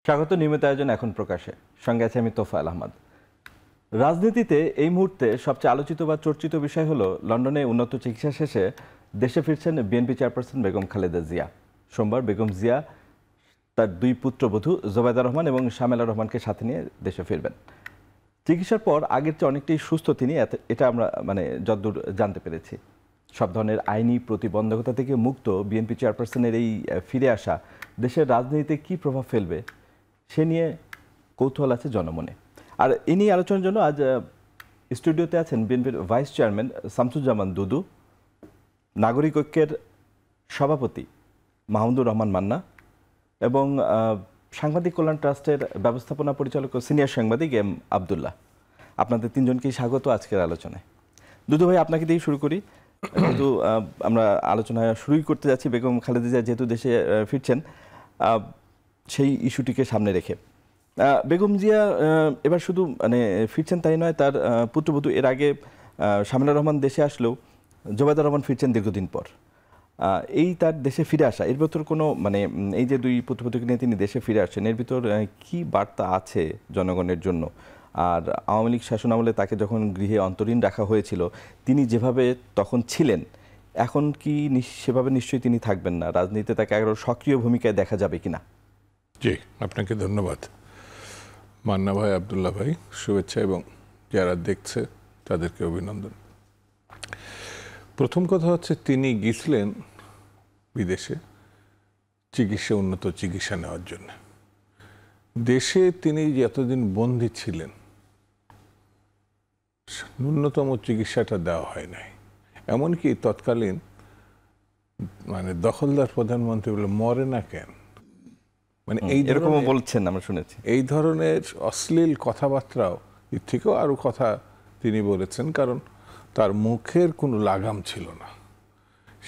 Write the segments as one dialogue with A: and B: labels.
A: স্বাগত নিয়মিত আয়োজন এখন প্রকাশে। সঙ্গে আছে আমি তোফায়েল আহমদ। রাজনীতিতে এই মুহূর্তে সবচেয়ে আলোচিত বা চর্চিত বিষয় হলো লন্ডনে উন্নত চিকিৎসা শেষে দেশে ফিরছেন বিএনপি চেয়ারপারসন বেগম খালেদা জিয়া। সোমবার বেগম জিয়া তার দুই পুত্রবধূ জোবায়দা রহমান এবং শামেলা রহমানকে সাথে নিয়ে দেশে ফিরবেন। চিকিৎসার পর আগের চেয়ে অনেকটাই সুস্থ তিনি, এটা আমরা যতদূর জানতে পেরেছি। সব ধরনের আইনি প্রতিবন্ধকতা থেকে মুক্ত বিএনপি চেয়ারপারসনের এই ফিরে আসা দেশের রাজনীতিতে কী প্রভাব ফেলবে সে নিয়ে কৌতূহল আছে জনমনে। আর এ নিয়ে আলোচনার জন্য আজ স্টুডিওতে আছেন বিএনপির ভাইস চেয়ারম্যান শামসুজ্জামান দুদু, নাগরিক ঐক্যের সভাপতি মাহমুদুর রহমান মান্না এবং সাংবাদিক কল্যাণ ট্রাস্টের ব্যবস্থাপনা পরিচালক ও সিনিয়র সাংবাদিক এম আবদুল্লাহ। আপনাদের তিনজনকেই স্বাগত আজকের আলোচনায়। দুদু ভাই, আপনাকে দিয়েই শুরু করি। যেহেতু আমরা আলোচনা শুরুই করতে যাচ্ছি বেগম খালেদা জিয়া যেহেতু দেশে ফিরছেন, সেই ইস্যুটিকে সামনে রেখে বেগম জিয়া এবার শুধু ফিরছেন তাই নয়, তার পুত্রবধূ এর আগে শামেলা রহমান দেশে আসলেও জোবায়দা রহমান ফিরছেন দীর্ঘদিন পর। এই তার দেশে ফিরে আসা, এর ভিতর কোনো এই যে দুই পুত্রবধূকে নিয়ে তিনি দেশে ফিরে আসছেন, এর ভিতর কি বার্তা আছে জনগণের জন্য? আর আওয়ামী লীগ শাসনামলে তাকে যখন গৃহে অন্তরীণ রাখা হয়েছিল, তিনি যেভাবে তখন ছিলেন, এখন কি সেভাবে নিশ্চয়ই তিনি থাকবেন না? রাজনীতিতে তাকে আরও সক্রিয় ভূমিকায় দেখা যাবে কিনা?
B: জি, আপনাকে ধন্যবাদ মান্না ভাই, আবদুল্লাহ ভাই, শুভেচ্ছা, এবং যারা দেখছে তাদেরকে অভিনন্দন। প্রথম কথা হচ্ছে, তিনি গিয়েছিলেন বিদেশে চিকিৎসা, উন্নত চিকিৎসা নেওয়ার জন্য। দেশে তিনি যতদিন বন্দী ছিলেন ন্যূনতম চিকিৎসাটা দেওয়া হয় নাই। এমনকি তৎকালীন দখলদার প্রধানমন্ত্রী বলে মরে না কেন,
A: এরকমও বলছেন, আমরা শুনেছি।
B: এই ধরনের অশ্লীল কথাবার্তাও এর থেকেও আরও কথা তিনি বলেছেন, কারণ তার মুখের কোনো লাগাম ছিল না।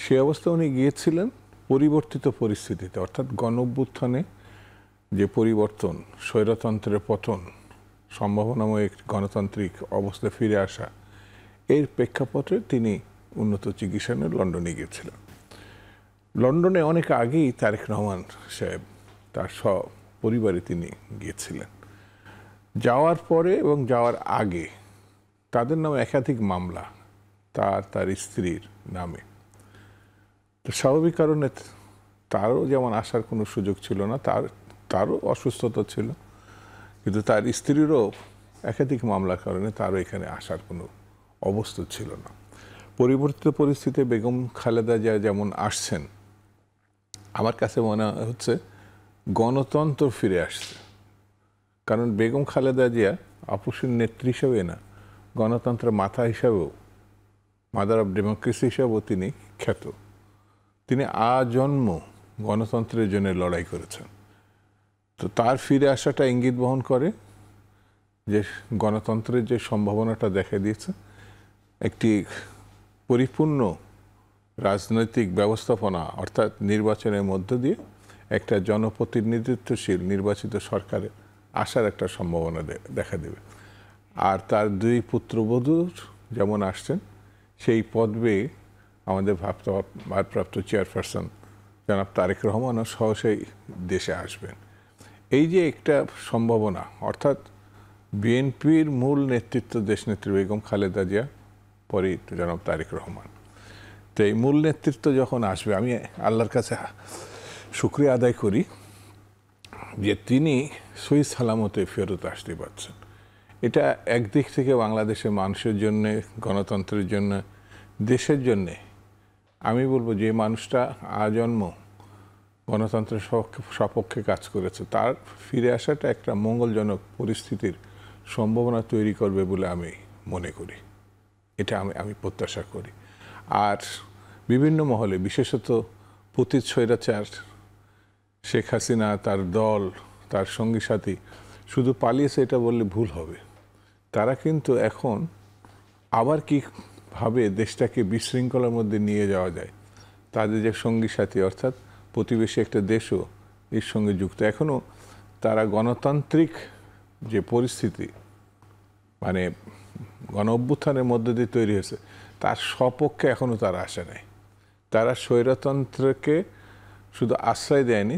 B: সে অবস্থা উনি গিয়েছিলেন পরিবর্তিত পরিস্থিতিতে, অর্থাৎ গণঅভ্যুত্থানে যে পরিবর্তন, স্বৈরতন্ত্রের পতন, সম্ভাবনাময় গণতান্ত্রিক অবস্থায় ফিরে আসা, এর প্রেক্ষাপটে তিনি উন্নত চিকিৎসা নিয়ে লন্ডনে গিয়েছিলেন। লন্ডনে অনেক আগেই তারেক রহমান সাহেব তার পরিবারে তিনি গিয়েছিলেন। যাওয়ার পরে এবং যাওয়ার আগে তাদের নামে একাধিক মামলা, তার স্ত্রীর নামে। তো স্বাভাবিক কারণে তারও যেমন আসার কোনো সুযোগ ছিল না, তারও অসুস্থতা ছিল, কিন্তু তার স্ত্রীরও একাধিক মামলার কারণে তারও এখানে আসার কোনো অবস্থা ছিল না। পরিবর্তিত পরিস্থিতিতে বেগম খালেদা জিয়া যেমন আসছেন, আমার কাছে মনে হচ্ছে গণতন্ত্র ফিরে আসছে। কারণ বেগম খালেদা জিয়া আপসীর নেত্রী হিসেবে না, গণতন্ত্রের মাথা হিসাবেও, মাদার অফ ডেমোক্রেসি হিসাবেও তিনি খ্যাত। তিনি আজন্ম গণতন্ত্রের জন্য লড়াই করেছেন। তো তার ফিরে আসাটা ইঙ্গিত বহন করে যে গণতন্ত্রের যে সম্ভাবনাটা দেখা দিয়েছে, একটি পরিপূর্ণ রাজনৈতিক ব্যবস্থাপনা, অর্থাৎ নির্বাচনের মধ্য দিয়ে একটা জনপ্রতিনিধিত্বশীল নির্বাচিত সরকারের আসার একটা সম্ভাবনা দেখা দেবে। আর তার দুই পুত্রবধূর যেমন আসছেন, সেই পদবে আমাদের ভারপ্রাপ্ত চেয়ারপারসন জনাব তারেক রহমানও সহসাই দেশে আসবেন। এই যে একটা সম্ভাবনা, অর্থাৎ বিএনপির মূল নেতৃত্ব দেশনেত্রী বেগম খালেদা জিয়া, পরে জনাব তারেক রহমান। তো এই মূল নেতৃত্ব যখন আসবে, আমি আল্লাহর কাছে শুকরিয়া আদায় করি যে তিনি সহি সালামতে ফেরত আসতে পারছেন। এটা একদিক থেকে বাংলাদেশের মানুষের জন্যে, গণতন্ত্রের জন্য, দেশের জন্যে, আমি বলবো যে মানুষটা আজন্ম গণতন্ত্রের সপক্ষে কাজ করেছে, তার ফিরে আসাটা একটা মঙ্গলজনক পরিস্থিতির সম্ভাবনা তৈরি করবে বলে আমি মনে করি। এটা আমি প্রত্যাশা করি। আর বিভিন্ন মহলে, বিশেষত পতিত স্বৈরাচার শেখ হাসিনা, তার দল, তার সঙ্গী সাথী শুধু পালিয়েছে এটা বললে ভুল হবে। তারা কিন্তু এখন আবার কীভাবে দেশটাকে বিশৃঙ্খলার মধ্যে নিয়ে যাওয়া যায়, তাদের যে সঙ্গী সাথী, অর্থাৎ প্রতিবেশী একটা দেশও এর সঙ্গে যুক্ত। এখনও তারা গণতান্ত্রিক যে পরিস্থিতি, গণ অভ্যুত্থানের মধ্যে দিয়ে তৈরি হয়েছে, তার সপক্ষে এখনও তারা আসে নাই। তারা স্বৈরতন্ত্রকে শুধু আশ্রয় দেয়নি,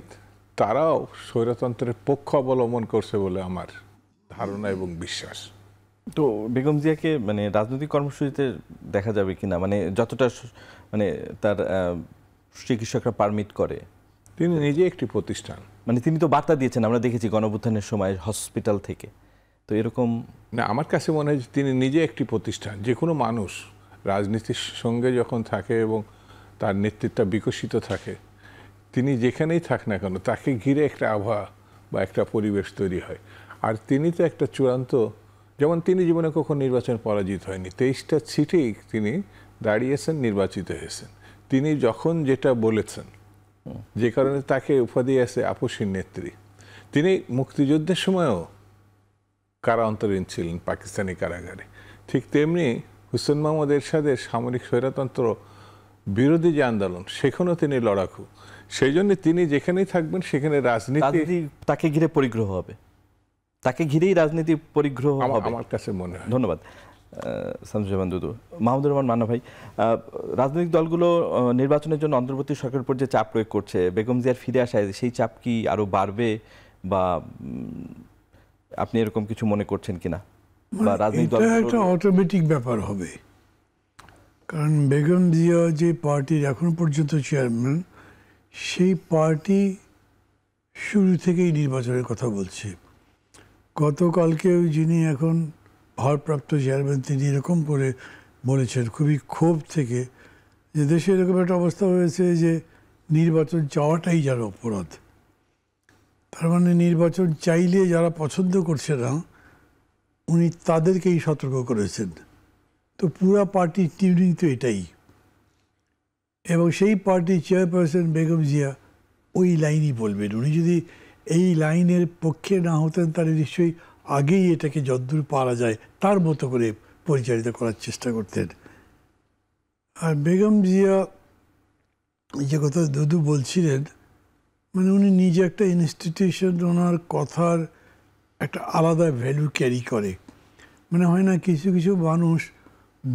B: তারাও স্বৈরতন্ত্রের পক্ষ অবলম্বন করছে বলে আমার ধারণা এবং বিশ্বাস।
A: তো বেগম জিয়াকে মানে রাজনৈতিক কর্মসূচিতে দেখা যাবে কিনা, মানে যতটা মানে তার চিকিৎসকরা পারমিট করে?
B: তিনি নিজে একটি প্রতিষ্ঠান,
A: মানে তিনি তো বার্তা দিয়েছেন, আমরা দেখেছি গণঅভ্যুত্থানের সময় হসপিটাল থেকে। তো এরকম
B: না, আমার কাছে মনে হয় তিনি নিজে একটি প্রতিষ্ঠান। যে কোনো মানুষ রাজনীতির সঙ্গে যখন থাকে এবং তার নেতৃত্ব বিকশিত থাকে, তিনি যেখানেই থাক না কেন তাকে ঘিরে একটা আবহাওয়া বা একটা পরিবেশ তৈরি হয়। আর তিনি তো একটা চূড়ান্ত, যেমন তিনি জীবনে কখনো নির্বাচন পরাজিত হয়নি, 23টা সিটেই তিনি দাঁড়িয়েছেন, নির্বাচিত হয়েছেন। তিনি যখন যেটা বলেছেন, যে কারণে তাকে উপাধি আছে আপসীর নেত্রী। তিনি মুক্তিযুদ্ধের সময়ও কারান্তরীণ ছিলেন পাকিস্তানি কারাগারে। ঠিক তেমনি হুসেন মোহাম্মদ এরশাদের সামরিক স্বৈরতন্ত্র বিরোধী যে আন্দোলন, সেখানেও তিনি লড়াকু। সেই জন্য তিনি যেখানেই থাকবেন সেখানে রাজনীতি
A: তাকে ঘিরে পরিগ্রহ হবে, তাকে ঘিরেই রাজনীতি পরিগ্রহ হবে
B: আমার কাছে মনে হয়।
A: ধন্যবাদ শামসুজ্জামান দুদু। মাহমুদুর রহমান মান্না ভাই, রাজনৈতিক দলগুলো নির্বাচনের জন্য অন্তর্বর্তী সরকারের উপর যে চাপ প্রয়োগ করছে, বেগম জিয়ার ফিরে আসায় সেই চাপ কি আরো বাড়বে, বা আপনি এরকম কিছু মনে করছেন কিনা? বা রাজনৈতিক
C: এটা একটা অটোমেটিক ব্যাপার হবে, কারণ বেগম জিয়া যে পার্টির এখন পর্যন্ত চেয়ারম্যান, সেই পার্টি শুরু থেকেই নির্বাচনের কথা বলছে। গতকালকেও যিনি এখন ভারপ্রাপ্ত চেয়ারম্যান, তিনি এরকম করে বলেছেন খুবই ক্ষোভ থেকে, যে দেশে এরকম একটা অবস্থা হয়েছে যে নির্বাচন চাওয়াটাই যার অপরাধ। তার মানে নির্বাচন চাইলে যারা পছন্দ করছে না, উনি তাদেরকেই সতর্ক করেছেন। তো পুরা পার্টির টিউনিং তো এটাই, এবং সেই পার্টির চেয়ারপারসন বেগম জিয়া ওই লাইনই বলবেন। উনি যদি এই লাইনের পক্ষে না হতেন, তাহলে নিশ্চয়ই আগেই এটাকে যদ্দূর পারা যায় তার মতো করে পরিচালিত করার চেষ্টা করতেন। আর বেগম জিয়া যে কথা দুদু বলছিলেন, মানে উনি নিজে একটা ইনস্টিটিউশন, ওনার কথার একটা আলাদা ভ্যালু ক্যারি করে। মানে হয় না, কিছু কিছু মানুষ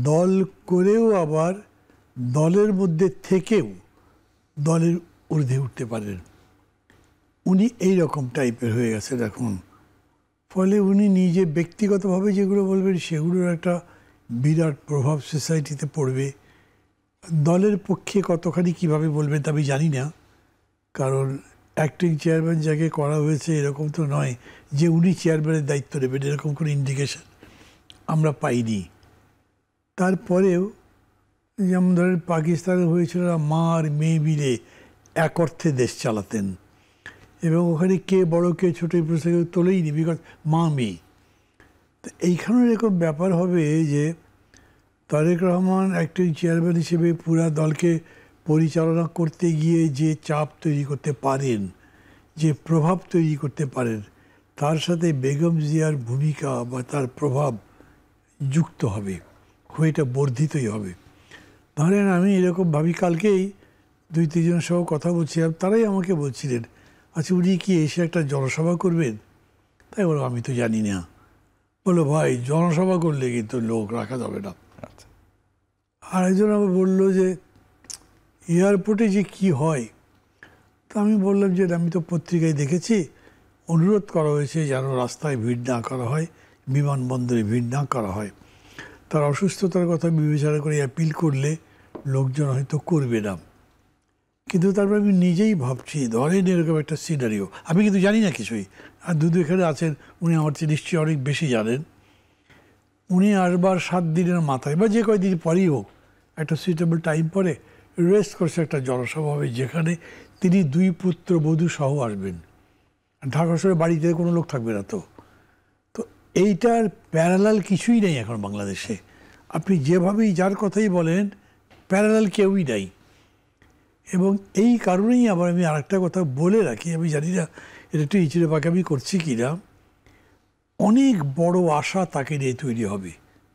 C: দল করেও আবার দলের মধ্যে থেকেও দলের ঊর্ধ্বে উঠতে পারেন। উনি এই রকম টাইপের হয়ে গেছেন এখন। ফলে উনি নিজে ব্যক্তিগতভাবে যেগুলো বলবেন, সেগুলোর একটা বিরাট প্রভাব সোসাইটিতে পড়বে। দলের পক্ষে কতখানি কিভাবে বলবেন তা আমি জানি না, কারণ অ্যাক্টিং চেয়ারম্যান যাকে করা হয়েছে এরকম তো নয় যে উনি চেয়ারম্যানের দায়িত্ব নেবেন, এরকম কোনো ইন্ডিকেশন আমরা পাইনি। তারপরেও যেমন ধরেন পাকিস্তানে হয়েছিল, মা আর মেয়ে মিলে এক অর্থে দেশ চালাতেন, এবং ওখানে কে বড় কে ছোট এই প্রসঙ্গে তোলেই নি, বিকজ মা মেয়ে। তো এইখানের এরকম ব্যাপার হবে যে তারেক রহমান অ্যাক্টিং চেয়ারম্যান হিসেবে পুরা দলকে পরিচালনা করতে গিয়ে যে চাপ তৈরি করতে পারেন, যে প্রভাব তৈরি করতে পারেন, তার সাথে বেগম জিয়ার ভূমিকা বা তার প্রভাব যুক্ত হবে, এটা বর্ধিতই হবে। ধরেন আমি এরকম ভাবি, কালকেই 2-3 জন সহ কথা বলছিলাম, তারাই আমাকে বলছিলেন, আচ্ছা উনি কি এসে একটা জনসভা করবেন? তাই বলো আমি তো জানি না। বললো ভাই জনসভা করলে কিন্তু লোক রাখা যাবে না। আর একজন আবার বললো যে এয়ারপোর্টে যে কি হয়। তা আমি বললাম যে আমি তো পত্রিকায় দেখেছি, অনুরোধ করা হয়েছে যেন রাস্তায় ভিড় না করা হয়, বিমানবন্দরে ভিড় না করা হয়। তার অসুস্থতার কথা বিবেচনা করে অ্যাপিল করলে লোকজন হয়তো করবে না। কিন্তু তারপর আমি নিজেই ভাবছি, ধরেন এরকম একটা সিনারিও, আমি কিন্তু জানি না কিছুই, আর দুদু এখানে আছেন, উনি আমার চেয়ে নিশ্চয়ই অনেক বেশি জানেন। উনি আসবার 7 দিনের মাথায় বা যে কয়দিন পরেই হোক, একটা সুইটেবল টাইম পরে রেস্ট করছে একটা জনসভা হবে, যেখানে তিনি 2 পুত্রবধূ সহ আসবেন। ঢাকা শহরে বাড়িতে কোনো লোক থাকবে না। তো এইটার প্যারালাল কিছুই নেই এখন বাংলাদেশে। আপনি যেভাবেই যার কথাই বলেন, প্যারালাল কেউই নাই। এবং এই কারণেই আবার আমি আরেকটা কথা বলে রাখি, আমি জানি না এটা একটু ইচিরে পাকে আমি করছি কি না, অনেক বড় আশা তাকে নিয়ে তৈরি হবে,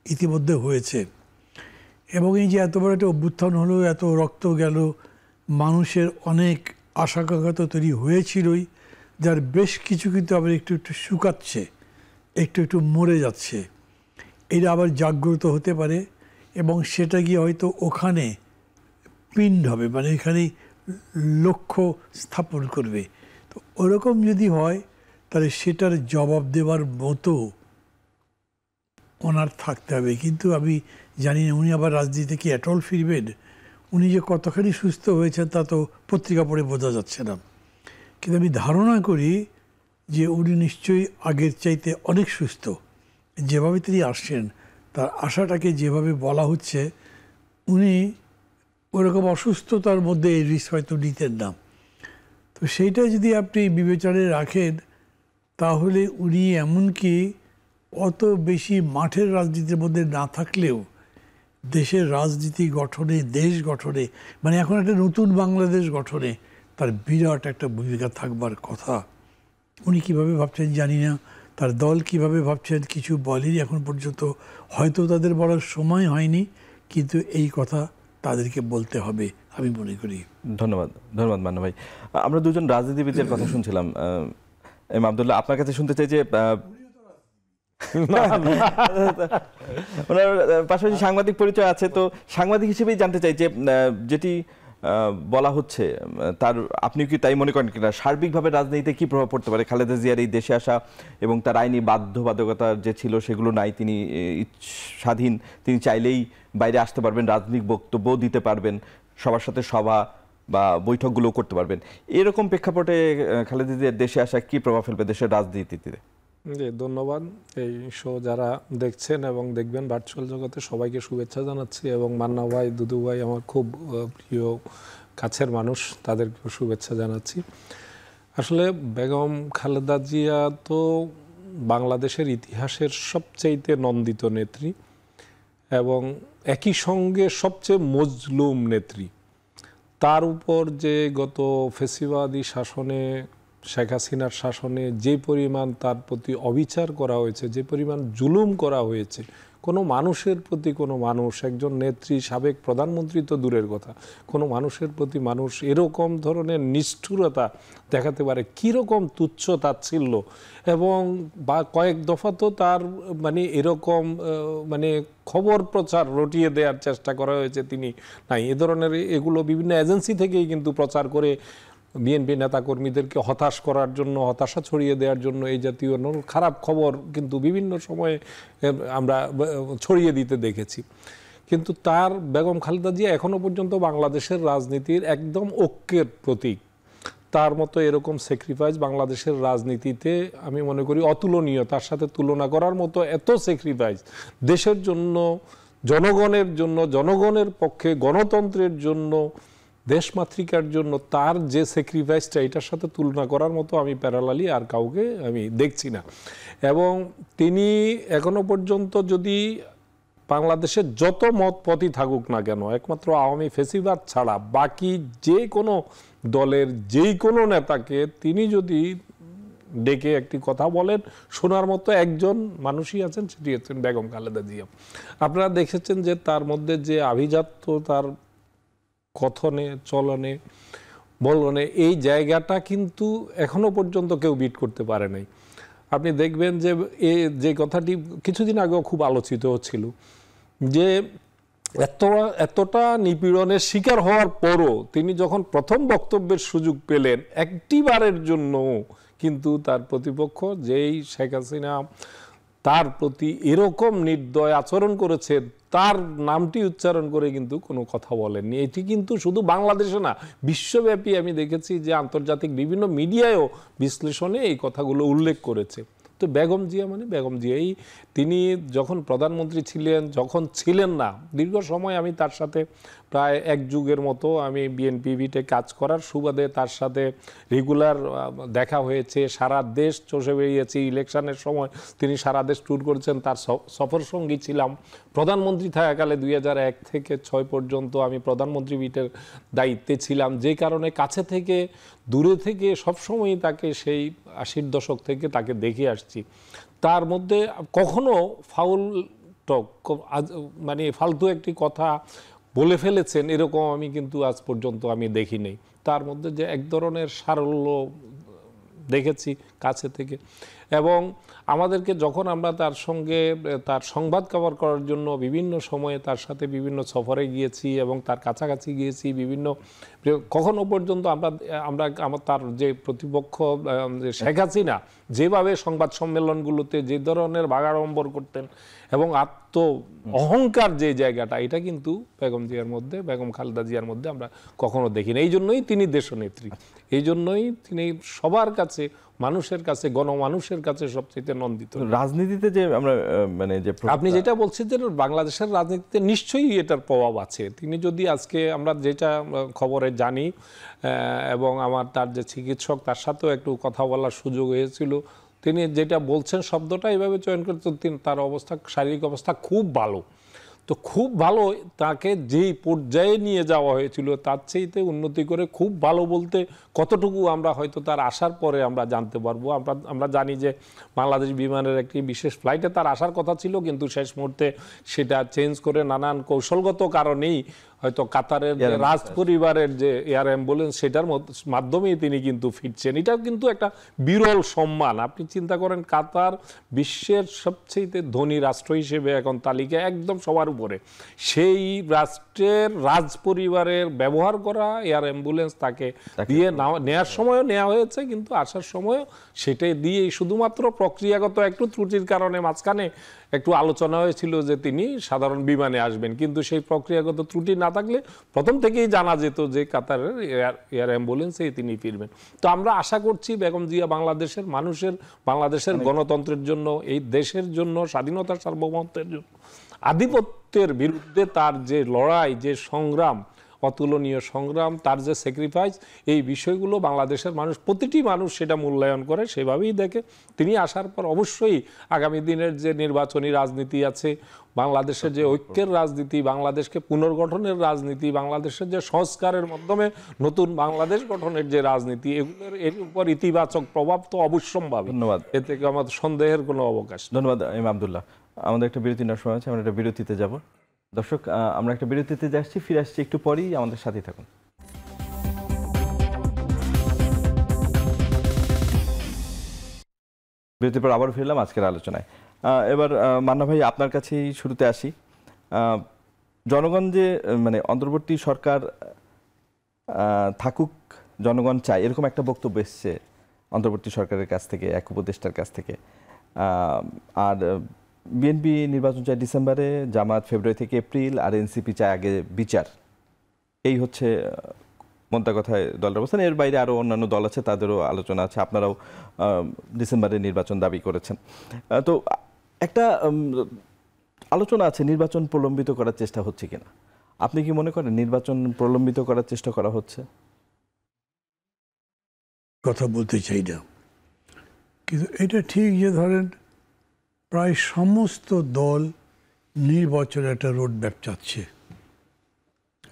C: ইতিমধ্যে হয়েছে। এবং এই যে এত বড় একটা অভ্যুত্থান হলো, এত রক্ত গেল, মানুষের অনেক আশাকাঙ্ক্ষা তো তৈরি হয়েছিলই, যার বেশ কিছু কিন্তু আবার একটু একটু শুকাচ্ছে, একটু একটু মরে যাচ্ছে। এটা আবার জাগ্রত হতে পারে, এবং সেটা গিয়ে হয়তো ওখানে পিন্ড হবে, মানে এখানেই লক্ষ্য স্থাপন করবে। তো ওরকম যদি হয় তাহলে সেটার জবাব দেওয়ার মতো ওনার থাকতে হবে। কিন্তু আমি জানি না উনি আবার রাজনীতিতে কি অ্যাটল ফিরবেন। উনি যে কতখানি সুস্থ হয়েছেন তা তো পত্রিকা পড়ে বোঝা যাচ্ছে না, কিন্তু আমি ধারণা করি যে উনি নিশ্চয়ই আগের চাইতে অনেক সুস্থ। যেভাবে তিনি আসছেন, তার আশাটাকে যেভাবে বলা হচ্ছে, উনি ওরকম অসুস্থতার মধ্যে এই রিস্ক হয়তো নিতেন না। তো সেইটা যদি আপনি বিবেচনায় রাখেন, তাহলে উনি এমনকি অত বেশি মাঠের রাজনীতির মধ্যে না থাকলেও দেশের রাজনীতি গঠনে, দেশ গঠনে, মানে এখন একটা নতুন বাংলাদেশ গঠনে তার বিরাট একটা ভূমিকা থাকবার কথা। উনি কিভাবে ভাবছেন জানি না, তার দল কিভাবে ভাবছেন কিছু বলেনি এখন পর্যন্ত, হয়তো তাদের বলার সময় হয়নি, কিন্তু এই কথা তাদেরকে বলতে হবে আমি মনে করি।
A: ধন্যবাদ মান্না ভাই। আমরা দুজন রাজনীতিবিদের কথা শুনছিলাম। এম আব্দুল্লাহ, আপনার কাছে শুনতে চাই যে ওনার পাশাপাশি সাংবাদিক পরিচয় আছে, তো সাংবাদিক হিসেবেই জানতে চাই যে যেটি বলা হচ্ছে তার আপনি কি তাই মনে করেন কিনা, সার্বিকভাবে রাজনীতিতে কি প্রভাব পড়তে পারে? খালেদা জিয়ার এই দেশে আসা এবং তার আইনি বাধ্যবাধকতা যে ছিল সেগুলো নাই, তিনি স্বাধীন, তিনি চাইলেই বাইরে আসতে পারবেন, রাজনৈতিক বক্তব্য দিতে পারবেন, সবার সাথে সভা বা বৈঠকগুলো করতে পারবেন। এরকম প্রেক্ষাপটে খালেদা জিয়ার দেশে আসা কি প্রভাব ফেলবে দেশের রাজনীতিতে?
D: জি, ধন্যবাদ। এই শো যারা দেখছেন এবং দেখবেন ভার্চুয়াল জগতে সবাইকে শুভেচ্ছা জানাচ্ছি, এবং মান্না ভাই, দুদু ভাই আমার খুব প্রিয় কাছের মানুষ, তাদেরকেও শুভেচ্ছা জানাচ্ছি। আসলে বেগম খালেদা জিয়া তো বাংলাদেশের ইতিহাসের সবচেয়ে নন্দিত নেত্রী এবং একই সঙ্গে সবচেয়ে মজলুম নেত্রী। তার উপর যে গত ফ্যাসিবাদী শাসনে, শেখ হাসিনার শাসনে যে পরিমাণ তার প্রতি অবিচার করা হয়েছে, যে পরিমাণ জুলুম করা হয়েছে, কোনো মানুষের প্রতি কোনো মানুষ, একজন নেত্রী, সাবেক প্রধানমন্ত্রী তো দূরের কথা, কোনো মানুষের প্রতি মানুষ এরকম ধরনের নিষ্ঠুরতা দেখাতে পারে, কীরকম তুচ্ছ তাচ্ছিল্য, এবং বা কয়েক দফা তো তার মানে এরকম মানে খবর প্রচার রটিয়ে দেওয়ার চেষ্টা করা হয়েছে তিনি নাই, এ ধরনের এগুলো বিভিন্ন এজেন্সি থেকেই কিন্তু প্রচার করে বিএনপি নেতাকর্মীদেরকে হতাশ করার জন্য, হতাশা ছড়িয়ে দেওয়ার জন্য এই জাতীয় খারাপ খবর কিন্তু বিভিন্ন সময়ে আমরা ছড়িয়ে দিতে দেখেছি। কিন্তু তার বেগম খালেদা জিয়া এখনো পর্যন্ত বাংলাদেশের রাজনীতির একদম ঐক্যের প্রতীক। তার মতো এরকম স্যাক্রিফাইস বাংলাদেশের রাজনীতিতে আমি মনে করি অতুলনীয়। তার সাথে তুলনা করার মতো এত স্যাক্রিফাইস দেশের জন্য, জনগণের জন্য, জনগণের পক্ষে, গণতন্ত্রের জন্য, দেশমাতৃকার জন্য তার যে স্যাক্রিফাইসটা, এটার সাথে তুলনা করার মতো আমি প্যারালালি আর কাউকে আমি দেখছি না। এবং তিনি এখনো পর্যন্ত যদি বাংলাদেশের যত মত পথই থাকুক না কেন, একমাত্র আওয়ামী ফ্যাসিবাদ ছাড়া বাকি যে কোনো দলের যেই কোনো নেতাকে তিনি যদি ডেকে একটি কথা বলেন, শোনার মতো একজন মানুষই আছেন, সেটি হচ্ছেন বেগম খালেদা জিয়া। আপনারা দেখেছেন যে তার মধ্যে যে আভিজাত্য, তার কথনে, চলনে, বলনে, এই জায়গাটা কিন্তু এখনো পর্যন্ত কেউ বিট করতে পারে নাই। আপনি দেখবেন যে যে কথাটি কিছুদিন আগেও খুব আলোচিত হচ্ছিল, যে এতটা নিপীড়নের শিকার হওয়ার পরও তিনি যখন প্রথম বক্তব্যের সুযোগ পেলেন, একটিবারের জন্য কিন্তু তার প্রতিপক্ষ যেই শেখ হাসিনা তার প্রতি এরকম নির্দয় আচরণ করেছে, তার নামটি উচ্চারণ করে কিন্তু কোনো কথা বলেননি। এটি কিন্তু শুধু বাংলাদেশে না, বিশ্বব্যাপী আমি দেখেছি যে আন্তর্জাতিক বিভিন্ন মিডিয়ায়ও বিশ্লেষণে এই কথাগুলো উল্লেখ করেছে। তো বেগম জিয়া মানে বেগম জিয়াই, তিনি যখন প্রধানমন্ত্রী ছিলেন, যখন ছিলেন না, দীর্ঘ সময় আমি তার সাথে প্রায় এক যুগের মতো আমি বিএনপিতে কাজ করার সুবাদে তার সাথে রেগুলার দেখা হয়েছে, সারা দেশ চষে বেরিয়েছি। ইলেকশনের সময় তিনি সারা দেশ ট্যুর করেছেন, তার সফর সঙ্গী ছিলাম। প্রধানমন্ত্রী থাকাকালে 2001 থেকে 6 পর্যন্ত আমি প্রধানমন্ত্রী বিটের দায়িত্বে ছিলাম, যে কারণে কাছে থেকে দূরে থেকে সবসময়ই তাকে সেই 80-র দশক থেকে তাকে দেখে আসছি। তার মধ্যে কখনো ফাউল টক, মানে ফালতু একটি কথা বলে ফেলেছেন এরকম আমি কিন্তু আজ পর্যন্ত আমি দেখি নেই। তার মধ্যে যে এক ধরনের সারল্য দেখেছি, কাছে থেকে। এবং আমাদেরকে যখন আমরা তার সঙ্গে তার সংবাদ কভার করার জন্য বিভিন্ন সময়ে তার সাথে বিভিন্ন সফরে গিয়েছি এবং তার কাছাকাছি গিয়েছি বিভিন্ন, কখনো পর্যন্ত আমরা তার যে প্রতিপক্ষ শেখ হাসিনা যেভাবে সংবাদ সম্মেলনগুলোতে যে ধরনের বাগাড়ম্বর করতেন এবং অহংকার যে জায়গাটা, এটা কিন্তু বেগম জিয়ার মধ্যে, বেগম খালেদা জিয়ার মধ্যে আমরা কখনো দেখি না। এই জন্যই তিনি দেশনেত্রী, এই জন্যই তিনি সবার কাছে, মানুষের কাছে, গণমানুষের কাছে সবচেয়ে নন্দিত।
A: রাজনীতিতে যে আমরা মানে যে
D: আপনি যেটা বলছেন যে বাংলাদেশের রাজনীতিতে নিশ্চয়ই এটার প্রভাব আছে। তিনি যদি আজকে আমরা যেটা খবরে জানি, এবং আমার তার যে চিকিৎসক তার সাথেও একটু কথা বলার সুযোগ হয়েছিল, তিনি যেটা বলছেন শব্দটা এইভাবে চয়ন করছেন, তার অবস্থা, শারীরিক অবস্থা খুব ভালো। তো খুব ভালো, তাকে যেই পর্যায়ে নিয়ে যাওয়া হয়েছিল তার চেয়েতে উন্নতি করে খুব ভালো বলতে কতটুকু আমরা হয়তো তার আসার পরে আমরা জানতে পারবো। আমরা জানি যে বাংলাদেশ বিমানের একটি বিশেষ ফ্লাইটে তার আসার কথা ছিল, কিন্তু শেষ মুহূর্তে সেটা চেঞ্জ করে নানান কৌশলগত কারণেই হয়তো কাতারের রাজ পরিবারের যে এয়ার অ্যাম্বুলেন্স, সেটার মাধ্যমেই তিনি কিন্তু ফিরছেন। এটাও কিন্তু একটা বিরল সম্মান। আপনি চিন্তা করেন, কাতার বিশ্বের সবচেয়ে ধনী রাষ্ট্র হিসেবে এখন তালিকায় একদম সবার উপরে, সেই রাষ্ট্রের রাজ পরিবারের ব্যবহার করা এয়ার অ্যাম্বুলেন্স তাকে দিয়ে নেওয়ার সময়ও নেওয়া হয়েছে, কিন্তু আসার সময়ও সেটাই দিয়ে, শুধুমাত্র প্রক্রিয়াগত একটু ত্রুটির কারণে মাঝখানে একটু আলোচনা হয়েছিল যে তিনি সাধারণ বিমানে আসবেন, কিন্তু সেই প্রক্রিয়াগত ত্রুটি না থাকলে প্রথম থেকেই জানা যেত যে কাতারের এয়ার অ্যাম্বুলেন্সেই তিনি ফিরবেন। তো আমরা আশা করছি বেগম জিয়া বাংলাদেশের মানুষের, বাংলাদেশের গণতন্ত্রের জন্য, এই দেশের জন্য, স্বাধীনতার সার্বভৌমত্বের জন্য, আধিপত্যের বিরুদ্ধে তার যে লড়াই, যে সংগ্রাম, অতুলনীয় সংগ্রাম, তার যে স্যাক্রিফাইস, এই বিষয়গুলো বাংলাদেশের মানুষ, প্রতিটি মানুষ সেটা মূল্যায়ন করে, সেভাবেই দেখে। তিনি আসার পর অবশ্যই আগামী দিনের যে নির্বাচনী রাজনীতি আছে, বাংলাদেশের যে ঐক্যের রাজনীতি, বাংলাদেশকে পুনর্গঠনের রাজনীতি, বাংলাদেশের যে সংস্কারের মাধ্যমে নতুন বাংলাদেশ গঠনের যে রাজনীতি, এগুলোর এর উপর ইতিবাচক প্রভাব তো অবশ্যম্ভাবী।
A: ধন্যবাদ।
D: এ থেকে আমাদের সন্দেহের কোনো অবকাশ নেই।
A: ধন্যবাদ ইমাম আব্দুল্লাহ। আমাদের একটা বিরতি নেওয়ার সময় আছে, আমরা একটা বিরতিতে যাব। দর্শক, আমরা একটা বিরতিতে যাচ্ছি, ফিরে আসছি একটু পরেই, আমাদের সাথেই থাকুন। বিরতির পর আবার ফিরলাম আজকের আলোচনায়। এবার মান্না ভাই, আপনার কাছেই শুরুতে আসি। জনগণ যে মানে অন্তর্বর্তী সরকার থাকুক, জনগণ চায়, এরকম একটা বক্তব্য এসছে অন্তর্বর্তী সরকারের কাছ থেকে, এক উপদেষ্টার কাছ থেকে। আর বিএনপি নির্বাচন চায় ডিসেম্বরে, জামাত ফেব্রুয়ারি থেকে এপ্রিল, আর এনসিপি চায় আগে বিচার। এই হচ্ছে মন্তা কথায় দলের অবস্থান। এর বাইরে আরও অন্যান্য দল আছে, তাদেরও আলোচনা আছে। আপনারাও ডিসেম্বরে নির্বাচন দাবি করেছেন। তো একটা আলোচনা আছে নির্বাচন প্রলম্বিত করার চেষ্টা হচ্ছে কিনা। আপনি কি মনে করেন নির্বাচন প্রলম্বিত করার চেষ্টা করা হচ্ছে?
C: কথা বলতে চাই না, কিন্তু এটা ঠিক যে ধরেন প্রায় সমস্ত দল নির্বাচনের একটা রোড ম্যাপ চাচ্ছে।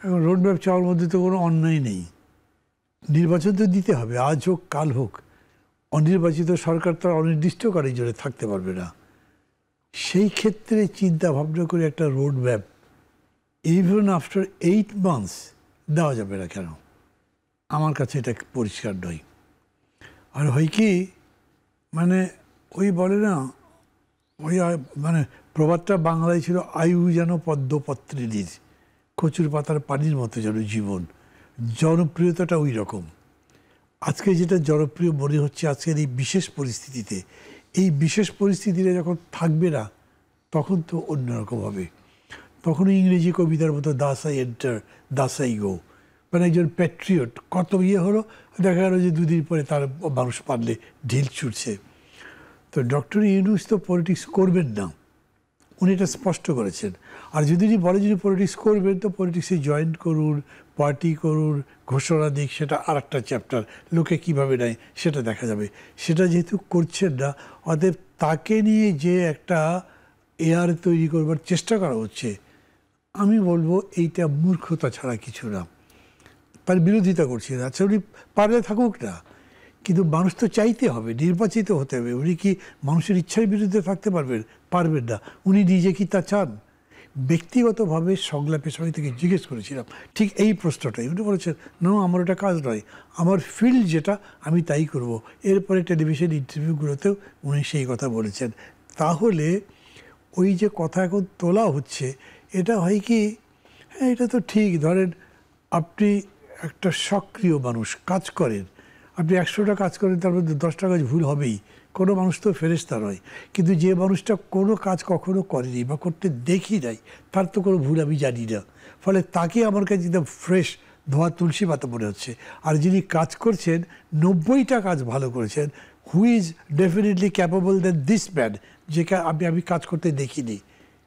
C: এখন রোড ম্যাপ চাওয়ার মধ্যে তো কোনো অন্যায় নেই। নির্বাচন তো দিতে হবে, আজ হোক কাল হোক। অনির্বাচিত সরকার তো অনির্দিষ্টকালের জন্য থাকতে পারবে না। সেই ক্ষেত্রে চিন্তা ভাবনা করে একটা road map even after 8 months দেওয়া যাবে না কেন? আমার কাছে এটা পরিষ্কার নয়। আর হয় কি, মানে ওই বলে না, ওই মানে প্রবাদটা বাংলায় ছিল, আয়ু যেন পদ্মপত্রিনীর, কচুর পাতার পানির মতো যেন জীবন। জনপ্রিয়তাটা ওই রকম। আজকে যেটা জনপ্রিয় মনে হচ্ছে আজকের এই বিশেষ পরিস্থিতিতে, এই বিশেষ পরিস্থিতিতে যখন থাকবে না, তখন তো অন্যরকম হবে। তখন ইংরেজি কবিতার মতো Das I enter, Das I go, মানে একজন প্যাট্রিয়ট কত হলো, দেখা গেল যে দুদিন পরে তার মানুষ পারলে ঢিল ছুটছে। তো ডক্টর ইউনূস তো পলিটিক্স করবেন না, উনি এটা স্পষ্ট করেছেন। আর যদি উনি বলে যদি পলিটিক্স করবেন, তো পলিটিক্সে জয়েন করুন, পার্টি করুন, ঘোষণা দিক, সেটা আর একটা চ্যাপ্টার। লোকে কীভাবে নেয় সেটা দেখা যাবে। সেটা যেহেতু করছেন না, অতএব তাকে নিয়ে যে একটা এয়ার তৈরি করবার চেষ্টা করা হচ্ছে, আমি বলবো এইটা মূর্খতা ছাড়া কিছু না। তার বিরোধিতা করছি না। আচ্ছা, উনি পারলে থাকুক না, কিন্তু মানুষ তো চাইতে হবে, নির্বাচিত হতে হবে। উনি কি মানুষের ইচ্ছার বিরুদ্ধে থাকতে পারবেন? পারবেন না। উনি নিজে কি তা চান? ব্যক্তিগতভাবে সংলাপের সময় থেকে জিজ্ঞেস করেছিলাম ঠিক এই প্রশ্নটাই। উনি বলেছেন না, আমার ওটা কাজ নয়, আমার ফিল্ড যেটা আমি তাই করব। এরপরে টেলিভিশন ইন্টারভিউগুলোতেও উনি সেই কথা বলেছেন। তাহলে ওই যে কথা এখন তোলা হচ্ছে, এটা হয় কি, হ্যাঁ এটা তো ঠিক, ধরেন আপনি একটা সক্রিয় মানুষ, কাজ করেন, আপনি 100টা কাজ করেন, তার মধ্যে 10টা কাজ ভুল হবেই, কোনো মানুষ তো ফেরেশতা নয়। কিন্তু যে মানুষটা কোনো কাজ কখনো করেনি বা করতে দেখি নাই, তার তো কোনো ভুল আমি জানি না, ফলে তাকে আমার কাছে একদম ফ্রেশ ধোয়া তুলসী পাতা মনে হচ্ছে। আর যিনি কাজ করছেন 90টা কাজ ভালো করেছেন, who is definitely capable than this man, যে আমি কাজ করতে দেখিনি,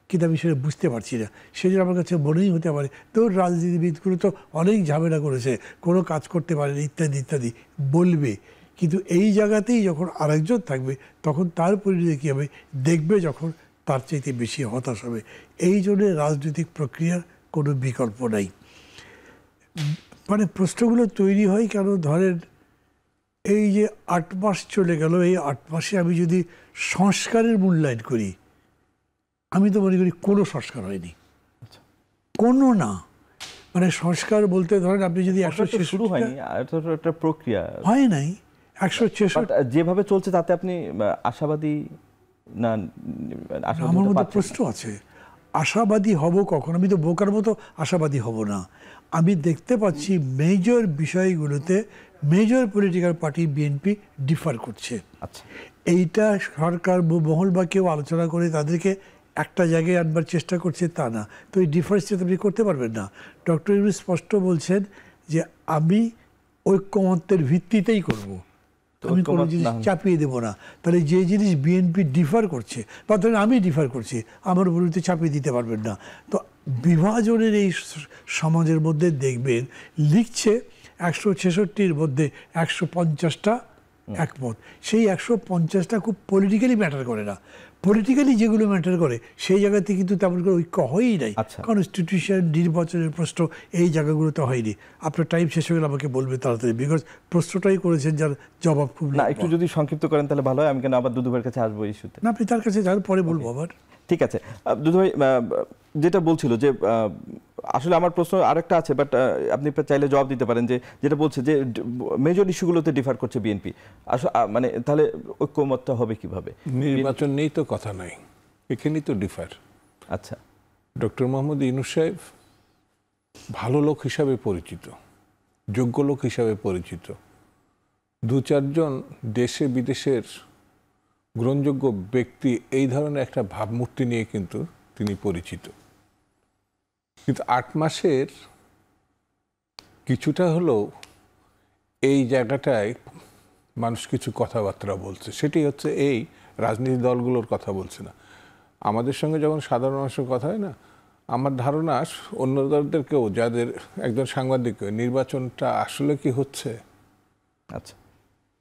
C: কিন্তু আমি সেটা বুঝতে পারছি না। সেই জন্য আমার কাছে মনেই হতে পারে তো রাজনীতিবিদগুলো তো অনেক ঝামেলা করেছে, কোনো কাজ করতে পারেনি ইত্যাদি ইত্যাদি বলবে। কিন্তু এই জায়গাতেই যখন আরেকজন থাকবে, তখন তার পরিণতি কী হবে দেখবে, যখন তার চাইতে বেশি হতাশ হবে। এই জন্যে রাজনৈতিক প্রক্রিয়ার কোনো বিকল্প নাই। মানে প্রশ্নগুলো তৈরি হয় কেন, ধরেন এই যে 8 মাস চলে গেল, এই 8 মাসে আমি যদি সংস্কারের মূল্যায়ন করি, আমি তো মনে করি কোনো সংস্কার হয়নি, কোনো না। মানে সংস্কার বলতে ধরেন আপনি যদি 166
A: শুরু হয়নি, এটা তো একটা প্রক্রিয়া,
C: হয় নাই 166।
A: যেভাবে চলছে তাতে আপনি আশাবাদী না?
C: আমার মধ্যে প্রশ্ন আছে, আশাবাদী হব কখন? আমি তো বোকার মতো আশাবাদী হব না। আমি দেখতে পাচ্ছি মেজর বিষয়গুলোতে major political party BNP differ করছে।
A: আচ্ছা,
C: এইটা সরকার মহল বা কেউ আলোচনা করে তাদেরকে একটা জায়গায় আনবার চেষ্টা করছে তা না। তো এই ডিফারেন্সটা আপনি করতে পারবেন না। ডক্টর ইউনূস স্পষ্ট বলছেন যে আমি ঐক্যমত্যের ভিত্তিতেই করব, আমি কোনো জিনিস চাপিয়ে দেবো না। তাহলে যে জিনিস বিএনপি ডিফার করছে, বা ধরেন আমি ডিফার করছি, আমার বিরুদ্ধে চাপিয়ে দিতে পারবেন না। তো বিভাজনের এই সমাজের মধ্যে দেখবেন লিখছে 166-র মধ্যে 150টা একমত। সেই 150টা খুব পলিটিক্যালি ম্যাটার করে না। পলিটিক্যালি যেগুলো ম্যাটার করে সেই জায়গাতে কিন্তু তেমন করে ঐক্য হয়ই নাই। কনস্টিটিউশন, নির্বাচনের প্রশ্ন, এই জায়গাগুলোতে হয়নি। আপনার টাইম শেষ হয়ে গেলে আমাকে বলবে তাড়াতাড়ি, বিকজ প্রশ্নটাই করেছেন যার জবাব খুব
A: না, একটু যদি সংক্ষিপ্ত করেন তাহলে ভালো হয়। আমি কেন আবার দুদু ভাইয়ের কাছে আসবো ইস্যুতে?
C: না, আপনি তার কাছে যান, পরে বলবো আবার।
A: ঠিক আছে। দুদু ভাই যেটা বলছিল যে আসলে আমার প্রশ্ন আরেকটা আছে, বাট আপনি চাইলে জবাব দিতে পারেন, যে যেটা বলছে যে মেজর ইস্যুগুলোতে ডিফার করছে বিএনপি, আসলে মানে তাহলে ঐক্যমতটা হবে কিভাবে?
B: নির্বাচন নেই তো কথা নাই, এখানেই তো ডিফার।
A: আচ্ছা,
B: ডক্টর মোহাম্মদ ইউনূস সাহেব ভালো লোক হিসাবে পরিচিত, যোগ্য লোক হিসাবে পরিচিত। 2-4 জন দেশে বিদেশের গ্রহণযোগ্য ব্যক্তি এই ধরনের একটা ভাবমূর্তি নিয়ে কিন্তু তিনি পরিচিত। কিন্তু 8 মাসের কিছুটা হলেও এই জায়গাটায় মানুষ কিছু কথাবার্তা বলছে, সেটি হচ্ছে এই রাজনীতি দলগুলোর কথা বলছে না। আমাদের সঙ্গে যখন সাধারণ মানুষের কথা হয় না, আমার ধারণা অন্য দলদেরকেও, যাদের একজন সাংবাদিক, নির্বাচনটা আসলে কি হচ্ছে,
A: আচ্ছা,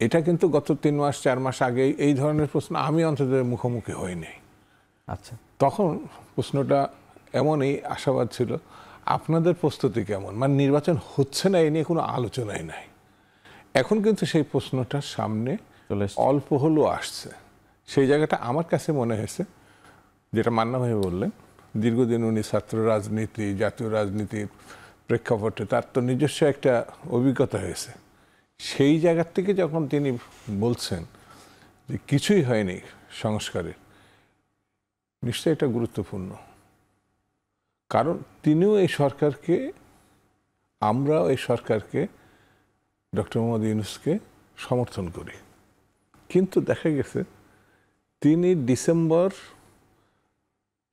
B: এটা কিন্তু গত 3 মাস 4 মাস আগে এই ধরনের প্রশ্ন আমি অন্তত মুখোমুখি হইনি।
A: আচ্ছা,
B: তখন প্রশ্নটা এমনই আশাবাদ ছিল, আপনাদের প্রস্তুতি কেমন? মানে নির্বাচন হচ্ছে না, এই নিয়ে কোনো আলোচনাই নাই। এখন কিন্তু সেই প্রশ্নটার সামনে অল্প হলেও আসছে। সেই জায়গাটা আমার কাছে মনে হয়েছে, যেটা মান্না ভাই বললেন, দীর্ঘদিন উনি ছাত্র রাজনীতি, জাতীয় রাজনীতির প্রেক্ষাপটে তার তো নিজস্ব একটা অভিজ্ঞতা হয়েছে। সেই জায়গার থেকে যখন তিনি বলছেন যে কিছুই হয়নি সংস্কারের, নিশ্চয়ই এটা গুরুত্বপূর্ণ। কারণ তিনিও এই সরকারকে, আমরাও এই সরকারকে, ডক্টর মোহাম্মদ ইউনূসকে সমর্থন করি। কিন্তু দেখা গেছে তিনি ডিসেম্বর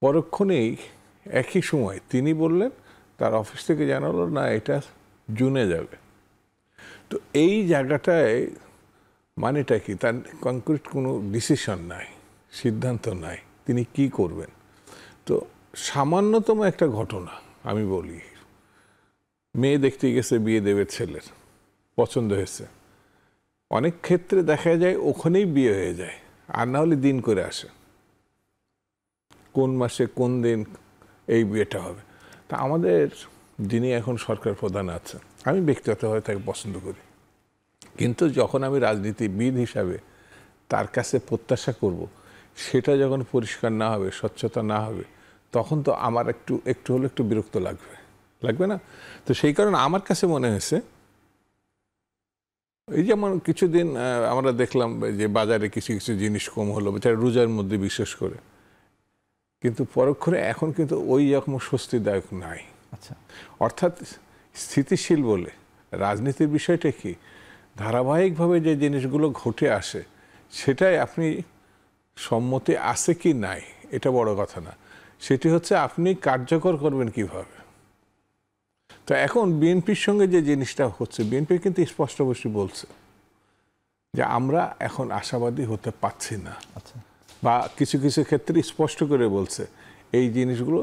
B: পরক্ষণেই একই সময় তিনি বললেন, তার অফিস থেকে জানালো না এটা জুনে যাবে। তো এই জায়গাটায় মানেটা কি, তার কনক্রিট কোনো ডিসিশন নাই, সিদ্ধান্ত নাই তিনি কি করবেন। তো সামান্যতম একটা ঘটনা আমি বলি, মেয়ে দেখতে গেছে, বিয়ে দেবে ছেলের, পছন্দ হয়েছে, অনেক ক্ষেত্রে দেখা যায় ওখানেই বিয়ে হয়ে যায়, আর না হলে দিন করে আসে, কোন মাসে কোন দিন এই বিয়েটা হবে। তা আমাদের যিনি এখন সরকার প্রধান আছেন, আমি ব্যক্তিগতভাবে তাকে পছন্দ করি, কিন্তু যখন আমি রাজনীতিবিদ হিসাবে তার কাছে প্রত্যাশা করব, সেটা যখন পরিষ্কার না হবে, স্বচ্ছতা না হবে, তখন তো আমার একটু হলে একটু বিরক্ত লাগবে না? তো সেই কারণে আমার কাছে মনে হয়েছে, এই যেমন কিছুদিন আমরা দেখলাম যে বাজারে কিছু কিছু জিনিস কম হলো, বেচারা রোজার মধ্যে বিশেষ করে, কিন্তু পরক্ষণে এখন কিন্তু ওই রকম স্বস্তিদায়ক নাই।
A: আচ্ছা,
B: অর্থাৎ স্থিতিশীল বলে রাজনীতির বিষয়টা কি, ধারাবাহিকভাবে যে জিনিসগুলো ঘটে আসে সেটাই আপনি সম্মতি আছে কি নাই এটা বড় কথা না, সেটি হচ্ছে আপনি কার্যকর করবেন কিভাবে। তো এখন বিএনপির সঙ্গে যে জিনিসটা হচ্ছে, বিএনপি কিন্তু স্পষ্টভাবে বলছে যে আমরা এখন আশাবাদী হতে পারছি না,
A: আচ্ছা,
B: বা কিছু কিছু ক্ষেত্রে স্পষ্ট করে বলছে এই জিনিসগুলো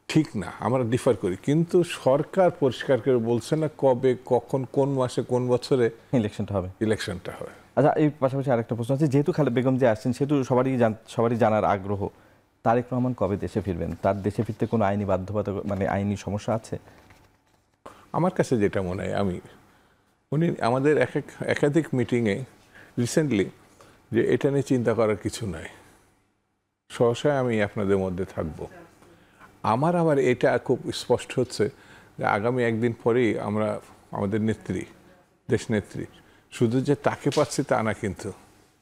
B: ঠিক না, আমরা ডিফার করি। কিন্তু সরকার পরিষ্কার করে বলছে না কবে, কখন, কোন মাসে, কোন বছরে
A: ইলেকশনটা হবে।
B: আচ্ছা,
A: এই পাশাপাশি আরেকটা প্রশ্ন আছে, যেহেতু খালেদ বেগম যে আসছেন সেহেতু সবারই জানার আগ্রহ, তারেক রহমান কবে দেশে ফিরবেন? তার দেশে ফিরতে কোনো আইনি বাধ্যবাধক মানে আইনি সমস্যা আছে?
B: আমার কাছে যেটা মনে হয়, উনি আমাদের একাধিক মিটিংয়ে রিসেন্টলি যে এটা নিয়ে চিন্তা করার কিছু নাই, সহসায় আমি আপনাদের মধ্যে থাকব। আমার আবার এটা খুব স্পষ্ট হচ্ছে যে আগামী একদিন পরেই আমরা আমাদের নেত্রী, দেশনেত্রী, শুধু যে তাকে পাচ্ছি তা না, কিন্তু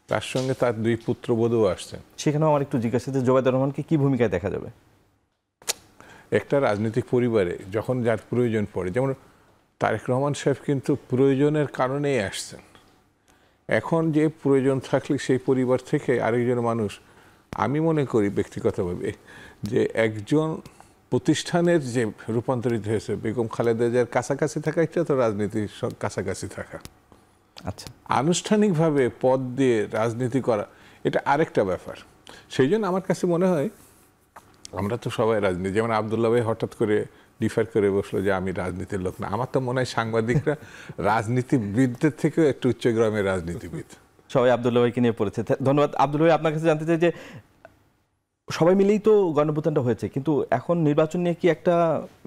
B: তার সঙ্গে তার 2 পুত্রবধূ আসছেন।
A: সেখানেও আমার একটু জিজ্ঞাসা যে জোবায়দা রহমানকে কি ভূমিকায় দেখা যাবে?
B: একটা রাজনৈতিক পরিবারে যখন যার প্রয়োজন পড়ে, যেমন তারেক রহমান সাহেব কিন্তু প্রয়োজনের কারণেই আসছেন, এখন যে প্রয়োজন থাকলে সেই পরিবার থেকে আরেকজন মানুষ, আমি মনে করি ব্যক্তিগতভাবে যে একজন প্রতিষ্ঠানের যে রূপান্তরিত হয়েছে, বেগম খালেদা জিয়ার কাছাকাছি থাকা, এটা তো রাজনীতির কাছাকাছি থাকা।
A: আচ্ছা,
B: আনুষ্ঠানিকভাবে পদ দিয়ে রাজনীতি করা এটা আরেকটা ব্যাপার। সেই জন্য আমার কাছে মনে হয় আমরা তো সবাই রাজনীতি, যেমন আব্দুল্লাহ ভাই হঠাৎ করে ডিফার করে বসলো যে আমি রাজনীতির লোক না, আমার তো মনে হয় সাংবাদিকরা রাজনীতিবিদদের থেকেও একটু উচ্চগ্রামের রাজনীতিবিদ।
A: সবাই আব্দুল্লাহ ভাইকে নিয়ে পড়েছে। ধন্যবাদ আব্দুল্লাহ ভাই। আপনার কাছে জানতে চাই যে সবাই মিলেই তো গণঅভ্যুত্থানটা হয়েছে, কিন্তু এখন নির্বাচন নিয়ে কি একটা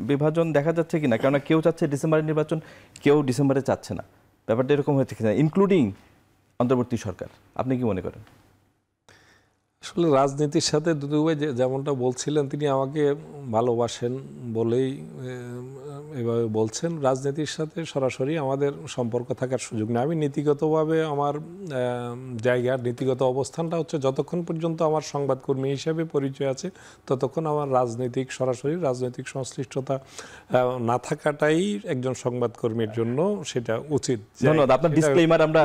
A: বিভাজন দেখা যাচ্ছে কিনা? কেননা কেউ চাচ্ছে ডিসেম্বরের নির্বাচন, কেউ ডিসেম্বরে চাচ্ছে না, ব্যাপারটা এরকম হয়েছে কিনা, ইনক্লুডিং অন্তর্বর্তী সরকার। আপনি কি মনে করেন?
D: আসলে রাজনীতির সাথে দুদু ভাই যেমনটা বলছিলেন, তিনি আমাকে ভালোবাসেন বলেই এভাবে বলছেন। রাজনীতির সাথে সরাসরি আমাদের সম্পর্ক থাকার সুযোগ নেই। আমি নীতিগতভাবে আমার জায়গার নীতিগত অবস্থানটা হচ্ছে, যতক্ষণ পর্যন্ত আমার সংবাদকর্মী হিসেবে পরিচয় আছে ততক্ষণ আমার সরাসরি রাজনৈতিক সংশ্লিষ্টতা না থাকাটাই একজন সংবাদকর্মীর জন্য সেটা উচিত।
A: ধন্যবাদ। আপনার ডিসক্লেইমার আমরা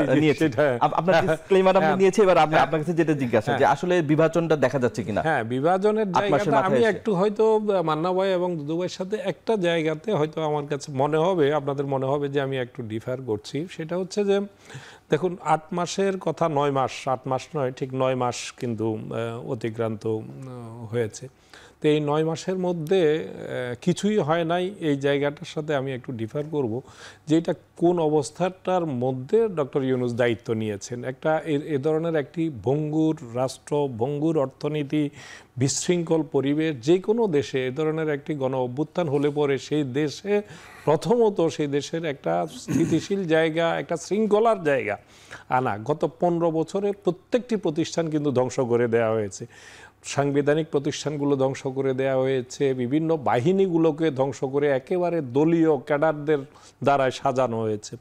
A: নিয়েছি, এবার আপনার কাছে যেটা জিজ্ঞাসা যে আসলে বিভাজনটা দেখা যাচ্ছে কিনা?
D: হ্যাঁ, বিভাজনের জায়গাটা আমি একটু হয়তো মান্না ভাই এবং দুদু ভাইয়ের সাথে একটা জায়গাতে হয়তো আমার কাছে মনে হবে, আপনাদের মনে হবে যে আমি একটু ডিফার করছি। সেটা হচ্ছে যে দেখুন, 8 মাসের কথা 9 মাস, 8 মাস নয়, ঠিক 9 মাস কিন্তু অতিক্রান্ত হয়েছে। তো এই 9 মাসের মধ্যে কিছুই হয় নাই, এই জায়গাটার সাথে আমি একটু ডিফার করব যে এটা কোন অবস্থাটার মধ্যে ডক্টর ইউনূস দায়িত্ব নিয়েছেন। একটা এ ধরনের একটি ভঙ্গুর রাষ্ট্র, ভঙ্গুর অর্থনীতি, বিশৃঙ্খল পরিবেশ, যে কোনো দেশে এ ধরনের একটি গণ অভ্যুত্থান হলে পরে সেই দেশে প্রথমত সেই দেশের একটা স্থিতিশীল জায়গা, একটা শৃঙ্খলার জায়গা আনা। গত 15 বছরে প্রত্যেকটি প্রতিষ্ঠান কিন্তু ধ্বংস করে দেওয়া হয়েছে। সাংবিধানিক প্রতিষ্ঠানগুলো ধ্বংস করে দেওয়া হয়েছে, বিভিন্ন বাহিনীগুলোকে ধ্বংস করে একেবারে দলীয় ক্যাডারদের দ্বারায় সাজানো হয়েছে,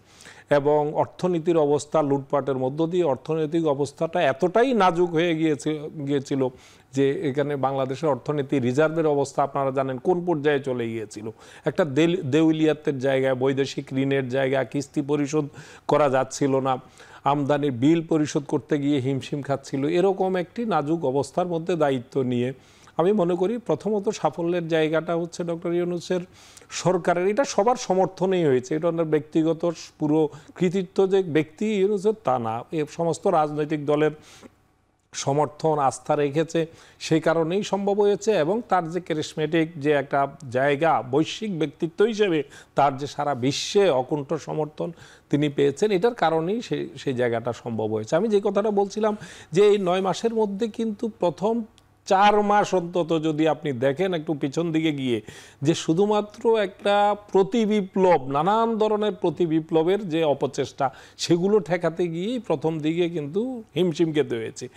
D: এবং অর্থনীতির অবস্থা লুটপাটের মধ্য দিয়ে অর্থনৈতিক অবস্থাটা এতটাই নাজুক হয়ে গিয়েছিল যে এখানে বাংলাদেশের অর্থনীতি, রিজার্ভের অবস্থা আপনারা জানেন কোন পর্যায়ে চলে গিয়েছিল। একটা দেউলিয়াতের জায়গায়, বৈদেশিক ঋণের জায়গা, কিস্তি পরিশোধ করা যাচ্ছিল না, আমদানির বিল পরিশোধ করতে গিয়ে হিমশিম খাচ্ছিল। এরকম একটি নাজুক অবস্থার মধ্যে দায়িত্ব নিয়ে আমি মনে করি প্রথমত সাফল্যের জায়গাটা হচ্ছে ডক্টর ইউনূসের সরকারের। এটা সবার সমর্থনেই হয়েছে, এটা ওনার ব্যক্তিগত পুরো কৃতিত্ব যে ব্যক্তি ইউনূসের তা না, এ সমস্ত রাজনৈতিক দলের সমর্থন, আস্থা রেখেছে, সেই কারণেই সম্ভব হয়েছে। এবং তার যে ক্যারিসমেটিক যে একটা জায়গা, বৈশ্বিক ব্যক্তিত্ব হিসেবে তার যে সারা বিশ্বে অকুণ্ঠ সমর্থন তিনি পেয়েছেন, এটার কারণেই সেই জায়গাটা সম্ভব হয়েছে। আমি যে কথাটা বলছিলাম যে এই 9 মাসের মধ্যে কিন্তু প্রথম 4 মাস অন্তত যদি আপনি দেখেন একটু পিছন দিকে গিয়ে, যে শুধুমাত্র একটা প্রতিবিপ্লব, নানান ধরনের প্রতিবিপ্লবের যে অপচেষ্টা, সেগুলো ঠেকাতে গিয়েই প্রথম দিকে কিন্তু হিমশিম খেতে হয়েছে।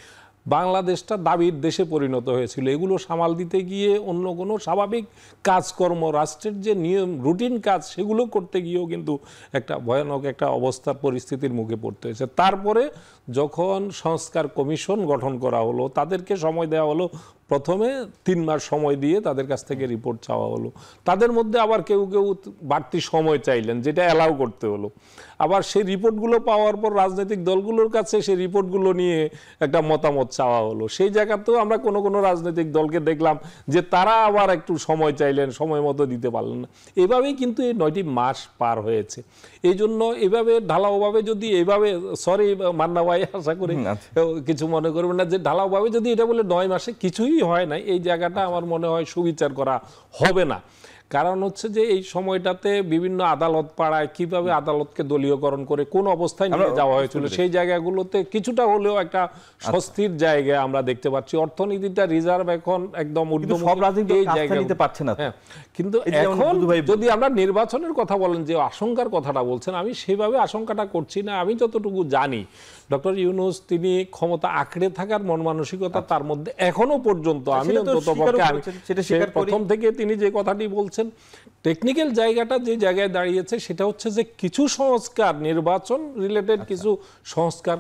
D: বাংলাদেশটা দাবির দেশে পরিণত হয়েছিল। এগুলো সামাল দিতে গিয়ে অন্য কোনো স্বাভাবিক কাজকর্ম, রাষ্ট্রের যে নিয়ম রুটিন কাজ, সেগুলো করতে গিয়েও কিন্তু একটা ভয়ানক একটা অবস্থার পরিস্থিতির মুখে পড়তে হয়েছে। তারপরে যখন সংস্কার কমিশন গঠন করা হলো, তাদেরকে সময় দেওয়া হলো, প্রথমে 3 মাস সময় দিয়ে তাদের কাছ থেকে রিপোর্ট চাওয়া হলো। তাদের মধ্যে আবার কেউ কেউ বাড়তি সময় চাইলেন, যেটা অ্যালাউ করতে হলো। আবার সেই রিপোর্টগুলো পাওয়ার পর রাজনৈতিক দলগুলোর কাছে সেই রিপোর্টগুলো নিয়ে একটা মতামত চাওয়া হলো। সেই জায়গাতেও আমরা কোনো কোনো রাজনৈতিক দলকে দেখলাম যে তারা আবার একটু সময় চাইলেন, সময় মতো দিতে পারলেন না। এভাবেই কিন্তু এই 9টি মাস পার হয়েছে। এই জন্য এভাবে ঢালাওভাবে যদি এইভাবে, সরি মান্না ভাই, আশা করি কিছু মনে করবেন না, যে ঢালাওভাবে যদি এটা বলে 9 মাসে কিছুই হয় না, এই জায়গাটা আমার মনে হয় সুবিচার করা হবে না। কারণ হচ্ছে যে এই সময়টাতে বিভিন্ন আদালত পাড়ায় কিভাবে আদালতকে দলীয়করণ করে কোন অবস্থায় নিয়ে যাওয়া হয়েছিল, সেই জায়গাগুলোতে কিছুটা হলেও একটা স্বস্তির জায়গা আমরা দেখতে পাচ্ছি। অর্থনীতিটা রিজার্ভ এখন একদম কিন্তু এখন যদি আমরা নির্বাচনের কথা বলেন, যে আশঙ্কার কথাটা বলছেন, আমি সেভাবে আশঙ্কাটা করছি না। আমি যতটুকু জানি ডক্টর ইউনূস তিনি ক্ষমতা আঁকড়ে থাকার মন মানসিকতা তার মধ্যে এখনো পর্যন্ত, আমি প্রথম থেকে তিনি যে কথাটি বলছেন, টেকনিক্যাল জায়গাটা যে জায়গায় দাঁড়িয়েছে সেটা হচ্ছে যে কিছু সংস্কার, নির্বাচন রিলেটেড কিছু সংস্কার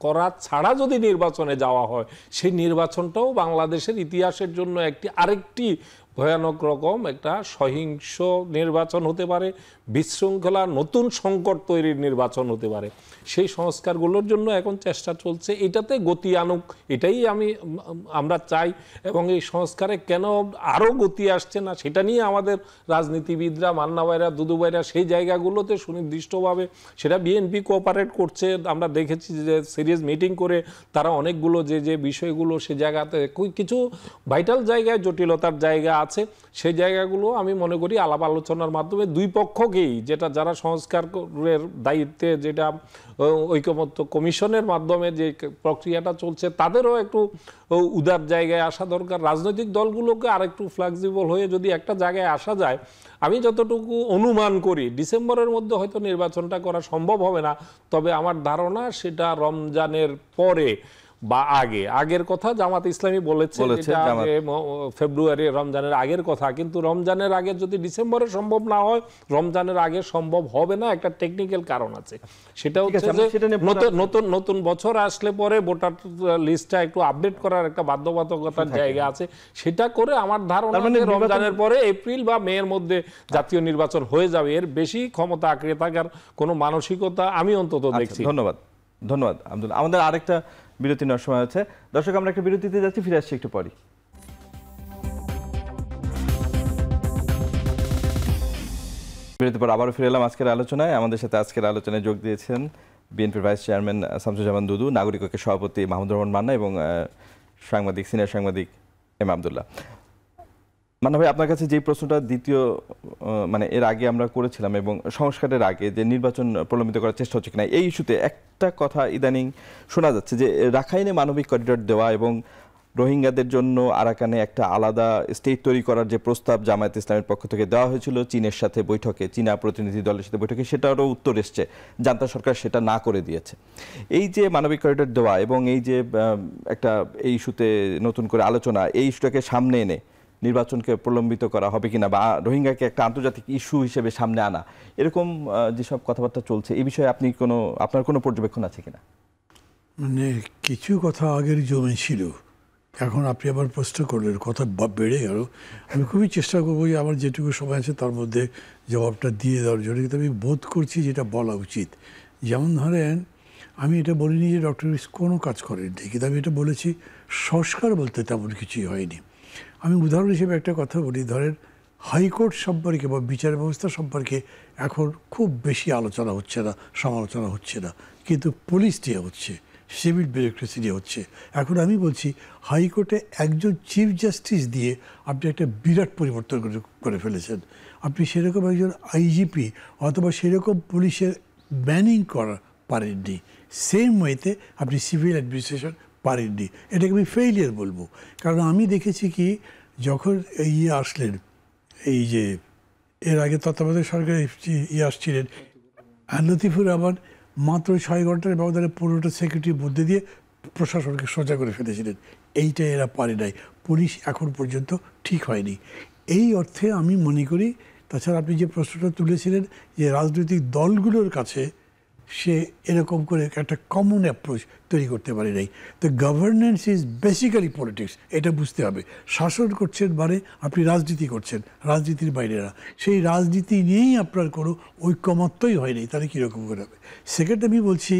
D: করা ছাড়া যদি নির্বাচনে যাওয়া হয়, সেই নির্বাচনটাও বাংলাদেশের ইতিহাসের জন্য আরেকটি ভয়ানক রকম একটা সহিংস নির্বাচন হতে পারে, বিশৃঙ্খলা নতুন সংকট তৈরির নির্বাচন হতে পারে। সেই সংস্কারগুলোর জন্য এখন চেষ্টা চলছে, এটাতে গতি আনুক, এটাই আমরা চাই। এবং এই সংস্কারে কেন আরও গতি আসছে না সেটা নিয়ে আমাদের রাজনীতিবিদরা, মান্না ভাইরা, দুদু ভাইরা সেই জায়গাগুলোতে সুনির্দিষ্টভাবে সেটা বিএনপি কোঅপারেট করছে। আমরা দেখেছি যে সিরিয়াস মিটিং করে তারা অনেকগুলো যে বিষয়গুলো সে জায়গাতে কিছু ভাইটাল জায়গায় জটিলতার জায়গা আছে, সেই জায়গাগুলো আমি মনে করি আলাপ আলোচনার মাধ্যমে দুই পক্ষকেই, যেটা যারা সংস্কারের দায়িত্বে, যেটা ঐকমত্য কমিশনের মাধ্যমে যে প্রক্রিয়াটা চলছে, তাদেরও একটু উদার জায়গায় আসা দরকার। রাজনৈতিক দলগুলোকে আরেকটু ফ্লেক্সিবল হয়ে যদি একটা জায়গায় আসা যায়, আমি যতটুকু অনুমান করি ডিসেম্বরের মধ্যে হয়তো নির্বাচনটা করা সম্ভব হবে না, তবে আমার ধারণা সেটা রমজানের পরে বা আগের কথা জামাত ইসলামী বলেছে ফেব্রুয়ারি, রমজানের আগের কথা। কিন্তু রমজানের আগে যদি ডিসেম্বরে সম্ভব না হয়, রমজানের আগে সম্ভব হবে না, একটা টেকনিক্যাল কারণ আছে। সেটা হচ্ছে যে নতুন বছর আসলে পরে ভোটার লিস্টটা একটু আপডেট করার একটা বাধ্যবাধকতার জায়গা আছে, সেটা করে আমার ধারণা রমজানের পরে এপ্রিল বা মে এর মধ্যে জাতীয় নির্বাচন হয়ে যাবে। এর বেশি ক্ষমতা আঁকড়ে থাকার কোনো মানসিকতা আমি অন্তত দেখছি।
A: ধন্যবাদ আব্দুল। আমাদের আরেকটা বিরতি নেওয়ার সময় আছে। দর্শক, আমরা একটা বিরতিতে যাচ্ছি, ফিরে আসছি একটু পরই। বিরতির পর আবারও ফিরে এলাম আজকের আলোচনায়। আমাদের সাথে আজকের আলোচনায় যোগ দিয়েছেন বিএনপির ভাইস চেয়ারম্যান শামসুজ্জামান দুদু, নাগরিক ঐক্যের সভাপতি মাহমুদুর রহমান মান্না এবং সিনিয়র সাংবাদিক এম আব্দুল্লাহ। মান্না ভাই, আপনার কাছে যে প্রশ্নটা এর আগে আমরা করেছিলাম এবং সংস্কারের আগে যে নির্বাচন প্রলম্বিত করার চেষ্টা হচ্ছে কিনা, এই ইস্যুতে একটা কথা ইদানিং শোনা যাচ্ছে যে রাখাইনে মানবিক করিডোর দেওয়া এবং রোহিঙ্গাদের জন্য আরাকানে একটা আলাদা স্টেট তৈরি করার যে প্রস্তাব জামায়াত ইসলামের পক্ষ থেকে দেওয়া হয়েছিল চীনের সাথে বৈঠকে, চীনা প্রতিনিধি দলের সাথে বৈঠকে, সেটারও উত্তর এসছে, জান্তা সরকার সেটা না করে দিয়েছে। এই যে মানবিক করিডোর দেওয়া এবং এই যে এই ইস্যুতে নতুন করে আলোচনা, এই ইস্যুটাকে সামনে এনে নির্বাচনকে প্রলম্বিত করা হবে কিনা, বা রোহিঙ্গাকে একটা আন্তর্জাতিক ইস্যু হিসেবে সামনে আনা, এরকম যেসব কথাবার্তা চলছে, এই বিষয়ে আপনার কোনো পর্যবেক্ষণ আছে কিনা?
C: কিছু কথা আগের জমে ছিল, এখন আপনি আবার প্রশ্ন করলেন, কথা বেড়ে গেল। আমি খুবই চেষ্টা করবো যে আমার যেটুকু সময় আছে তার মধ্যে জবাবটা দিয়ে দেওয়ার জন্য, কিন্তু আমি বোধ করছি যেটা বলা উচিত। যেমন ধরেন, আমি এটা বলিনি যে ডক্টর ইউনূস কোনো কাজ করেননি, কিন্তু আমি এটা বলেছি সংস্কার বলতে তেমন কিছুই হয়নি। আমি উদাহরণ হিসেবে একটা কথা বলি, ধরেন হাইকোর্ট সম্পর্কে বা বিচার ব্যবস্থা সম্পর্কে এখন খুব বেশি আলোচনা হচ্ছে না, সমালোচনা হচ্ছে না, কিন্তু পুলিশ দিয়ে হচ্ছে, সিভিল ব্যুরোক্রেসি দিয়ে হচ্ছে। এখন আমি বলছি হাইকোর্টে একজন চিফ জাস্টিস দিয়ে আপনি একটা বিরাট পরিবর্তন করে ফেলেছেন। আপনি সেরকম একজন আইজিপি অথবা সেরকম পুলিশের ব্যানিং করা পারেননি, সেম ওয়েতে আপনি সিভিল অ্যাডমিনিস্ট্রেশন পারেননি। এটাকে আমি ফেইলিয়ার বলবো। কারণ আমি দেখেছি কি, যখন আসলেন, এই যে এর আগে তত্ত্বাবধায়ক সরকার আসছিলেন লতিফুর রহমান, মাত্র 6 ঘন্টার ব্যবধানে 15টা সেক্রেটারির মধ্যে দিয়ে প্রশাসনকে সোজা করে ফেলেছিলেন। এইটা এরা পারে নাই, পুলিশ এখন পর্যন্ত ঠিক হয়নি। এই অর্থে আমি মনে করি, তাছাড়া আপনি যে প্রশ্নটা তুলেছিলেন যে রাজনৈতিক দলগুলোর কাছে সে এরকম করে একটা কমন অ্যাপ্রোচ তৈরি করতে পারে নাই। তো গভর্নেন্স ইজ বেসিক্যালি পলিটিক্স, এটা বুঝতে হবে। শাসন করছেন মানে আপনি রাজনীতি করছেন, রাজনীতির বাইরে না। সেই রাজনীতি নিয়েই আপনার কোনো ঐক্যমত্যই হয়নি, তাহলে কীরকম করে হবে? সেকেন্ড, আমি বলছি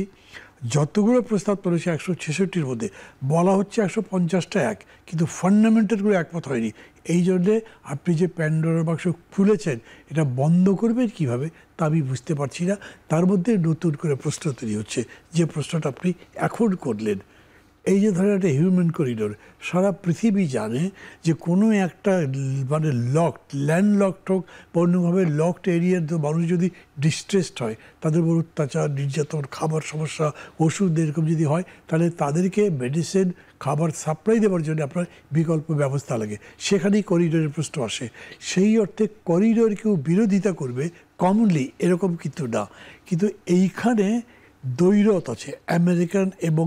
C: যতগুলো প্রস্তাব করেছে 166-র মধ্যে বলা হচ্ছে 150টা এক, কিন্তু ফান্ডামেন্টালগুলো একমত হয়নি। এই জন্যে আপনি যে প্যান্ডোরার বাক্স খুলেছেন, এটা বন্ধ করবেন কিভাবে তা আমি বুঝতে পারছি না। তার মধ্যে নতুন করে প্রশ্ন তৈরি হচ্ছে, যে প্রশ্নটা আপনি এখন করলেন। এই যে ধরেন একটা হিউম্যান করিডোর, সারা পৃথিবী জানে যে কোনো একটা মানে লকড, ল্যান্ডলকড হোক বা অন্যভাবে লকড এরিয়ার মানুষ যদি ডিস্ট্রেসড হয়, তাদের উপর অত্যাচার, নির্যাতন, খাবার সমস্যা, ওষুধ এরকম যদি হয়, তাহলে তাদেরকে মেডিসিন, খাবার সাপ্লাই দেওয়ার জন্য আপনার বিকল্প ব্যবস্থা লাগে। সেখানেই করিডোরের প্রশ্ন আসে। সেই অর্থে করিডোর কেউ বিরোধিতা করবে কমনলি এরকম কিন্তু না, কিন্তু এইখানে দ্বৈরথ আছে। আমেরিকান এবং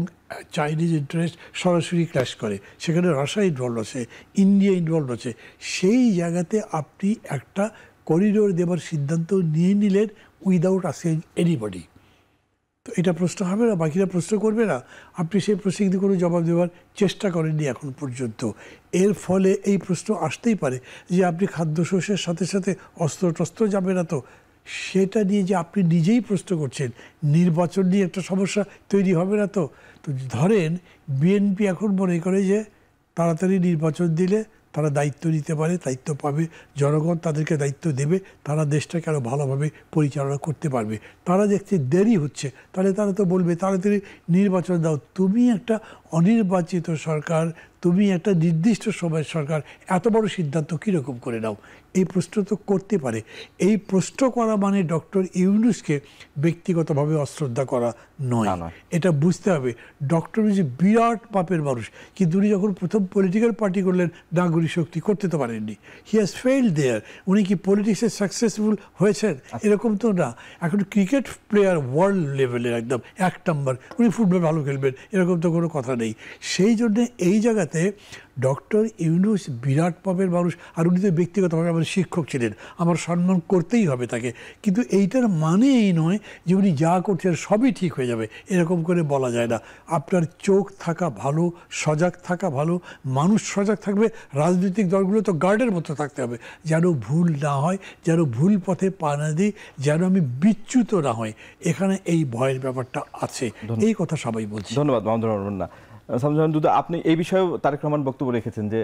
C: চাইনিজ ইন্টারেস্ট সরাসরি ক্ল্যাশ করে, সেখানে রাশিয়া ইনভলভ আছে, ইন্ডিয়া ইনভলভ আছে। সেই জায়গাতে আপনি একটা করিডোর দেওয়ার সিদ্ধান্ত নিয়ে নিলেন উইদাউট আস্কিং এনিবডি। তো এটা প্রশ্ন হবে না, বাকিরা প্রশ্ন করবে না, আপনি সেই প্রশ্নে কিন্তু কোনো জবাব দেওয়ার চেষ্টা করেননি এখন পর্যন্ত। এর ফলে এই প্রশ্ন আসতেই পারে যে আপনি খাদ্যশস্যের সাথে সাথে অস্ত্র যাবে না তো? সেটা নিয়ে যে আপনি নিজেই প্রশ্ন করছেন, নির্বাচন নিয়ে একটা সমস্যা তৈরি হবে না তো? তো ধরেন বিএনপি এখন মনে করে যে তাড়াতাড়ি নির্বাচন দিলে তারা দায়িত্ব নিতে পারে, দায়িত্ব পাবে, জনগণ তাদেরকে দায়িত্ব দেবে, তারা দেশটাকে আরও ভালোভাবে পরিচালনা করতে পারবে। তারা দেখছে দেরি হচ্ছে, তাহলে তারা তো বলবে তাড়াতাড়ি নির্বাচন দাও। তুমি একটা অনির্বাচিত সরকার, তুমি একটা নির্দিষ্ট সময়ের সরকার, এত বড় সিদ্ধান্ত কীরকম করে নাও? এই প্রশ্ন তো করতে পারে। এই প্রশ্ন করা মানে ডক্টর ইউনূসকে ব্যক্তিগতভাবে অশ্রদ্ধা করা নয়, এটা বুঝতে হবে। ডক্টর ইউনূস বিরাট পাপের মানুষ, কিন্তু উনি যখন প্রথম পলিটিক্যাল পার্টি করলেন, নাগরিক শক্তি করতে তো পারেননি। হি হ্যাজ ফেইলড দেয়ার। উনি কি পলিটিক্সে সাকসেসফুল হয়েছেন? এরকম তো না। এখন ক্রিকেট প্লেয়ার ওয়ার্ল্ড লেভেলের একদম 1 নম্বর, উনি ফুটবল ভালো খেলবেন এরকম তো কোনো কথা নেই। সেই জন্যে এই জায়গাতে ডক্টর ইউনূস বিরাট পাপের মানুষ, আর উনি তো ব্যক্তিগতভাবে আমার শিক্ষক ছিলেন, আমার সম্মান করতেই হবে তাকে। কিন্তু এইটার মানে এই নয় যে উনি যা করছেন সবই ঠিক হয়ে যাবে, এরকম করে বলা যায় না। আপনার চোখ থাকা ভালো, সজাগ থাকা ভালো, মানুষ সজাগ থাকবে। রাজনৈতিক দলগুলো তো গার্ডের মতো থাকতে হবে, যেন ভুল না হয়, যেন ভুল পথে পা না দিই, যেন আমি বিচ্যুত না হয়। এখানে এই ভয়ের ব্যাপারটা আছে, এই কথা সবাই বলছে।
A: ধন্যবাদ মাহমুদুর রহমান। সামসুজ্জামান দুদু, আপনি এই বিষয়েও তারেক রহমান বক্তব্য রেখেছেন যে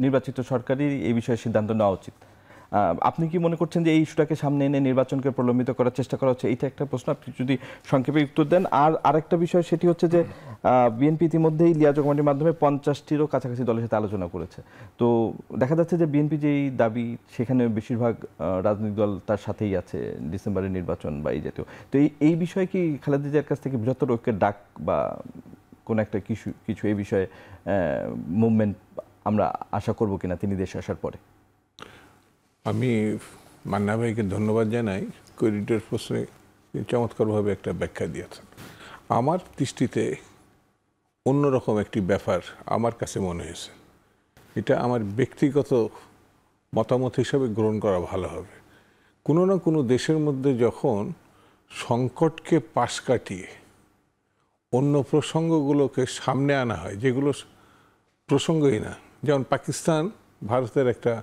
A: নির্বাচিত সরকারই এই বিষয়ে সিদ্ধান্ত নেওয়া উচিত। আপনি কি মনে করছেন যে এই ইস্যুটাকে সামনে এনে নির্বাচনকে প্রলম্বিত করার চেষ্টা করা হচ্ছে? এইটা একটা প্রশ্ন, আপনি যদি সংক্ষেপে উত্তর দেন। আর আরেকটা বিষয়, সেটি হচ্ছে যে বিএনপি ইতিমধ্যেই লিয়াজোঁ কমিটির মাধ্যমে 50টিরও কাছাকাছি দলের সাথে আলোচনা করেছে। তো দেখা যাচ্ছে যে বিএনপি যেই দাবি, সেখানে বেশিরভাগ রাজনৈতিক দল তার সাথেই আছে, ডিসেম্বরের নির্বাচন বা এই জাতীয়। তো এই বিষয়ে কি খালেদা জিয়ার কাছ থেকে বৃহত্তর ঐক্যের ডাক বা কোন একটা কিছু এই বিষয়ে মুভমেন্ট আমরা আশা করব কিনা তিনি দেশে আসার পরে?
B: আমি মান্না ভাইকে ধন্যবাদ জানাই, করিডোর প্রশ্নে চমৎকারভাবে একটা ব্যাখ্যা দিয়েছেন। আমার দৃষ্টিতে অন্যরকম একটি ব্যাপার আমার কাছে মনে হয়েছে, এটা আমার ব্যক্তিগত মতামত হিসাবে গ্রহণ করা ভালো হবে। কোনো না কোনো দেশের মধ্যে যখন সংকটকে পাশ কাটিয়ে অন্য প্রসঙ্গগুলোকে সামনে আনা হয়, যেগুলো প্রসঙ্গই না, যেমন পাকিস্তান ভারতের একটা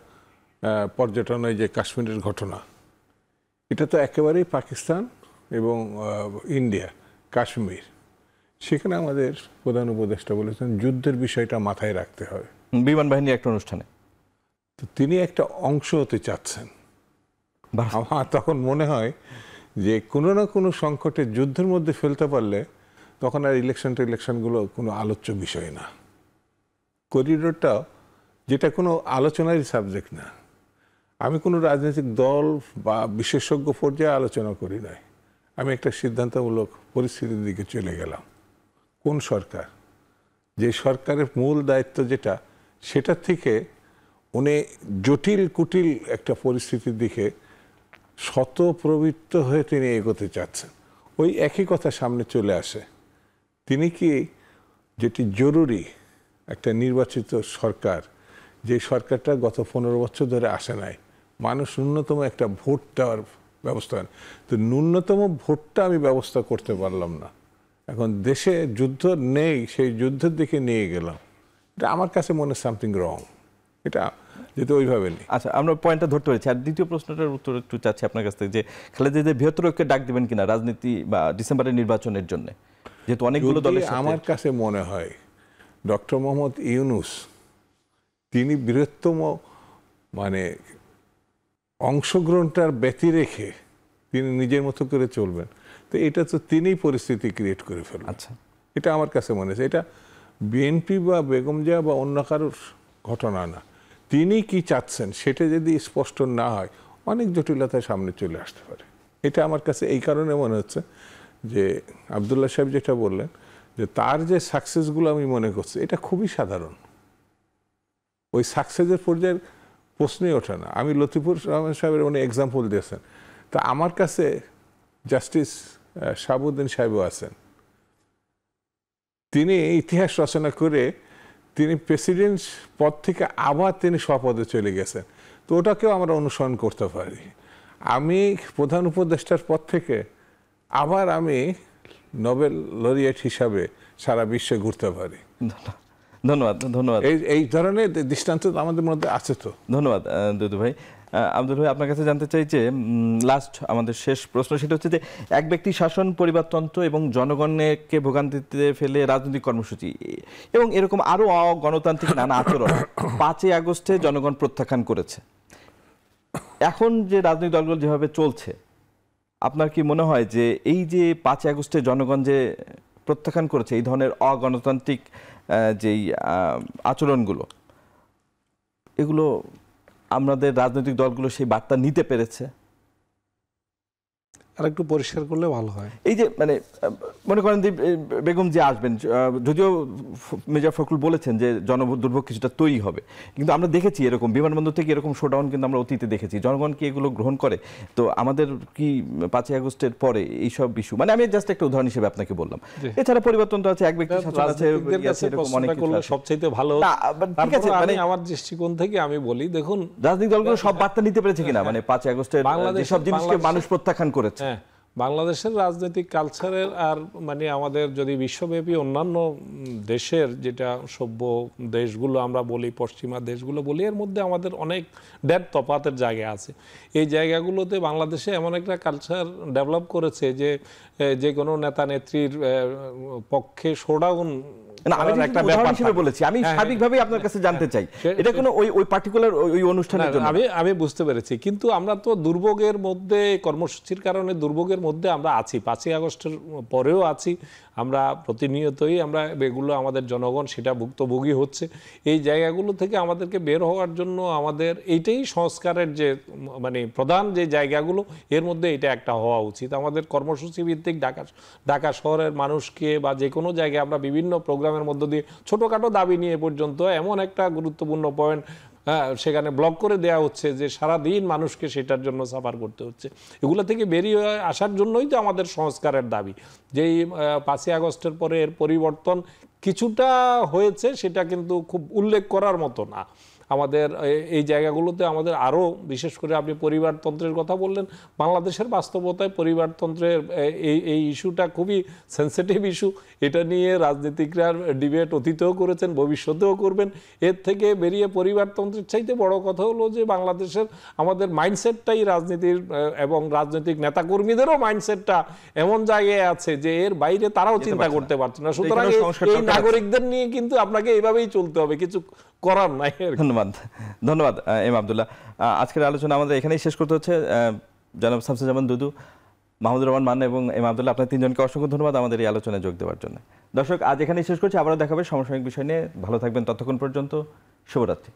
B: পর্যটন, এই যে কাশ্মীরের ঘটনা, এটা তো একেবারেই পাকিস্তান এবং ইন্ডিয়া, কাশ্মীর। সেখানে আমাদের প্রধান উপদেষ্টা বলেছেন যুদ্ধের বিষয়টা মাথায় রাখতে হবে
A: বিমান বাহিনীর একটা অনুষ্ঠানে।
B: তো তিনি একটা অংশ হতে চাচ্ছেন। আমার তখন মনে হয় যে কোনো না কোনো সংকটে যুদ্ধের মধ্যে ফেলতে পারলে তখন আর ইলেকশনগুলো কোনো আলোচ্য বিষয় না। করিডোরটা যেটা কোনো আলোচনারই সাবজেক্ট না। আমি কোনো রাজনৈতিক দল বা বিশেষজ্ঞ পর্যায়ে আলোচনা করি নাই, আমি একটা সিদ্ধান্তমূলক পরিস্থিতির দিকে চলে গেলাম। কোন সরকার, যে সরকারের মূল দায়িত্ব যেটা, সেটার থেকে উনি জটিল কুটিল একটা পরিস্থিতির দিকে শতপ্রবৃত্ত হয়ে তিনি এগোতে চাচ্ছেন। ওই একই কথা সামনে চলে আসে। তিনি কি যেটি জরুরি একটা নির্বাচিত সরকার, যে সরকারটা গত 15 বছর ধরে আসে নাই, মানুষ ন্যূনতম একটা ভোট দেওয়ার ব্যবস্থা করেন, তো ন্যূনতম ভোটটা আমি ব্যবস্থা করতে পারলাম না। এখন দেশে যুদ্ধ নেই, সেই যুদ্ধের দিকে নিয়ে গেলাম, এটা আমার কাছে মনে হয় সামথিং রং, এটা যেহেতু ওইভাবে নেই।
A: আচ্ছা, আমরা পয়েন্টটা ধরতে পেরেছি। আর দ্বিতীয় প্রশ্নটার উত্তর একটু চাচ্ছি আপনার কাছ থেকে, যে খালেদা জিয়া বৃহত্তর ঐক্যে ডাক দিবেন কিনা রাজনীতি বা ডিসেম্বরের নির্বাচনের জন্য, যেহেতু অনেকগুলো দলের সাথে।
B: আমার কাছে মনে হয় ডক্টর মোহাম্মদ ইউনূস তিনি বৃহত্তম মানে অংশগ্রহণটার ব্যতি রেখে তিনি নিজের মতো করে চলবেন, তো এটা তো তিনিই পরিস্থিতি ক্রিয়েট করে ফেলবেন।
A: আচ্ছা,
B: এটা আমার কাছে মনে হচ্ছে, এটা বিএনপি বা বেগম জিয়া বা অন্য কারোর ঘটনা না। তিনি কি চাচ্ছেন সেটা যদি স্পষ্ট না হয়, অনেক জটিলতার সামনে চলে আসতে পারে। এটা আমার কাছে এই কারণে মনে হচ্ছে যে আব্দুল্লাহ সাহেব যেটা বললেন, যে তার যে সাকসেসগুলো আমি মনে করছি এটা খুবই সাধারণ, ওই সাকসেসের পর্যায়ের প্রশ্নই ওঠে না। আমি লতিফুর রহমান সাহেবের অনেক এক্সাম্পল দিয়েছেন, তা আমার কাছে জাস্টিস শাহাবুদ্দিন সাহেবও আছেন, তিনি ইতিহাস রচনা করে তিনি প্রেসিডেন্ট পদ থেকে আবার তিনি স্বপদে চলে গেছেন, তো ওটাকেও আমরা অনুসরণ করতে পারি। আমি প্রধান উপদেষ্টার পদ থেকে আবার আমি নোবেল লরিয়েট হিসাবে সারা বিশ্বে ঘুরতে পারি।
A: ধন্যবাদ। ধন্যবাদ।
B: এই ধরনের দৃষ্টান্ত আমাদের মধ্যে আছে তো।
A: ধন্যবাদ দুদু ভাই। আব্দুল ভাই, আপনার কাছে জানতে চাই যে লাস্ট আমাদের শেষ প্রশ্ন, সেটা হচ্ছে যে এক ব্যক্তি শাসন, পরিবারতন্ত্র এবং জনগণকে ভোগান্তিতে ফেলে রাজনৈতিক কর্মসূচি এবং এরকম আরো অগণতান্ত্রিক নানা আচরণ 5ই আগস্টে জনগণ প্রত্যাখ্যান করেছে। এখন যে রাজনৈতিক দলগুলো যেভাবে চলছে, আপনার কি মনে হয় যে এই যে 5ই আগস্টে জনগণ যে প্রত্যাখ্যান করেছে এই ধরনের অগণতান্ত্রিক যেই আচরণগুলো, এগুলো আমাদের রাজনৈতিক দলগুলো সেই বার্তা নিতে পেরেছে?
D: আর একটু পরিষ্কার করলে ভালো হয়।
A: এই যে মানে মনে করেন যে বেগম যে আসবেন, যদিও মেজর ফখরুল বলেছেন যে জনদুর্ভোগ কিছুটা তৈরি হবে, কিন্তু আমরা দেখেছি এরকম বিমানবন্দর থেকে এরকম শোডাউন কিন্তু আমরা অতীতে দেখেছি। জনগণ কি এগুলো গ্রহণ করে? তো আমাদের কি 5ই আগস্টের পরে এইসব ইস্যু, মানে আমি জাস্ট একটা উদাহরণ হিসেবে আপনাকে বললাম, এছাড়া পরিবর্তন তো আছে, এক ব্যক্তি শাসন আছে, এরকম অনেক কিছু আছে।
D: সবচাইতে ভালো
A: ঠিক আছে, মানে
D: আমার দৃষ্টিকোণ থেকে আমি বলি, দেখুন
A: রাজনৈতিক দলগুলো সব বার্তা নিতে পেরেছে কিনা, মানে 5ই আগস্টের যেসব জিনিসকে মানুষ প্রত্যাখ্যান করেছে।
D: হ্যাঁ, বাংলাদেশের রাজনৈতিক কালচারের আর মানে আমাদের যদি বিশ্বব্যাপী অন্যান্য দেশের যেটা সভ্য দেশগুলো আমরা বলি, পশ্চিমা দেশগুলো বলি, এর মধ্যে আমাদের অনেক তফাতের জায়গা আছে। এই জায়গাগুলোতে বাংলাদেশে এমন একটা কালচার ডেভেলপ করেছে যে কোনো নেতা নেত্রীর পক্ষে শোডাউন
A: আমি স্বাভাবিকভাবেই আপনার কাছে জানতে চাই, এটা কোনো ওই পার্টিকুলার ওই অনুষ্ঠানের জন্য
D: আমি বুঝতে পেরেছি, কিন্তু আমরা তো দুর্ভোগের মধ্যে, কর্মসূচির কারণে দুর্ভোগের মধ্যে আমরা আছি, 5ই আগস্টের পরেও আছি, আমরা প্রতিনিয়তই আমরা এগুলো আমাদের জনগণ সেটা ভুক্তভোগী হচ্ছে। এই জায়গাগুলো থেকে আমাদেরকে বের হওয়ার জন্য আমাদের এইটাই সংস্কারের যে মানে প্রধান যে জায়গাগুলো, এর মধ্যে এটা একটা হওয়া উচিত। আমাদের কর্মসূচি ভিত্তিক ঢাকা শহরের মানুষকে বা যে কোনো জায়গায় আমরা বিভিন্ন প্রোগ্রামের মধ্য দিয়ে ছোটোখাটো দাবি নিয়ে পর্যন্ত এমন একটা গুরুত্বপূর্ণ পয়েন্ট সেখানে ব্লক করে দেওয়া হচ্ছে যে সারাদিন মানুষকে সেটার জন্য সাফার করতে হচ্ছে। এগুলো থেকে বেরিয়ে আসার জন্যই তো আমাদের সংস্কারের দাবি। যেই 5ই আগস্টের পরে এর পরিবর্তন কিছুটা হয়েছে, সেটা কিন্তু খুব উল্লেখ করার মতো না। আমাদের এই জায়গাগুলোতে আমাদের আরও, বিশেষ করে আপনি পরিবারতন্ত্রের কথা বললেন, বাংলাদেশের বাস্তবতায় পরিবারতন্ত্রের এই ইস্যুটা খুবই সেন্সিটিভ ইস্যু। এটা নিয়ে রাজনীতিকরা ডিবেট অতীতেও করেছেন, ভবিষ্যতেও করবেন। এর থেকে বেরিয়ে পরিবারতন্ত্রের চাইতে বড় কথা হলো যে বাংলাদেশের আমাদের মাইন্ডসেটটাই রাজনীতির এবং রাজনৈতিক নেতাকর্মীদেরও মাইন্ডসেটটা এমন জায়গায় আছে যে এর বাইরে তারাও চিন্তা করতে পারছে না। সুতরাং এই নাগরিকদের নিয়ে কিন্তু আপনাকে এইভাবেই চলতে হবে, কিছু করার নাই।
A: ধন্যবাদ এম আব্দুল্লাহ। আজকের আলোচনা আমাদের এখানেই শেষ করতে হচ্ছে। জনাব শামসুজ্জামান দুদু, মাহমুদুর রহমান মান্না এবং এম আব্দুল্লাহ, আপনার তিনজনকে অসংখ্য ধন্যবাদ আমাদের এই আলোচনায় যোগ দেওয়ার জন্য। দর্শক, আজ এখানেই শেষ করছি, আবারও দেখাবে সমসাময়িক বিষয় নিয়ে। ভালো থাকবেন ততক্ষণ পর্যন্ত, শুভরাত্রি।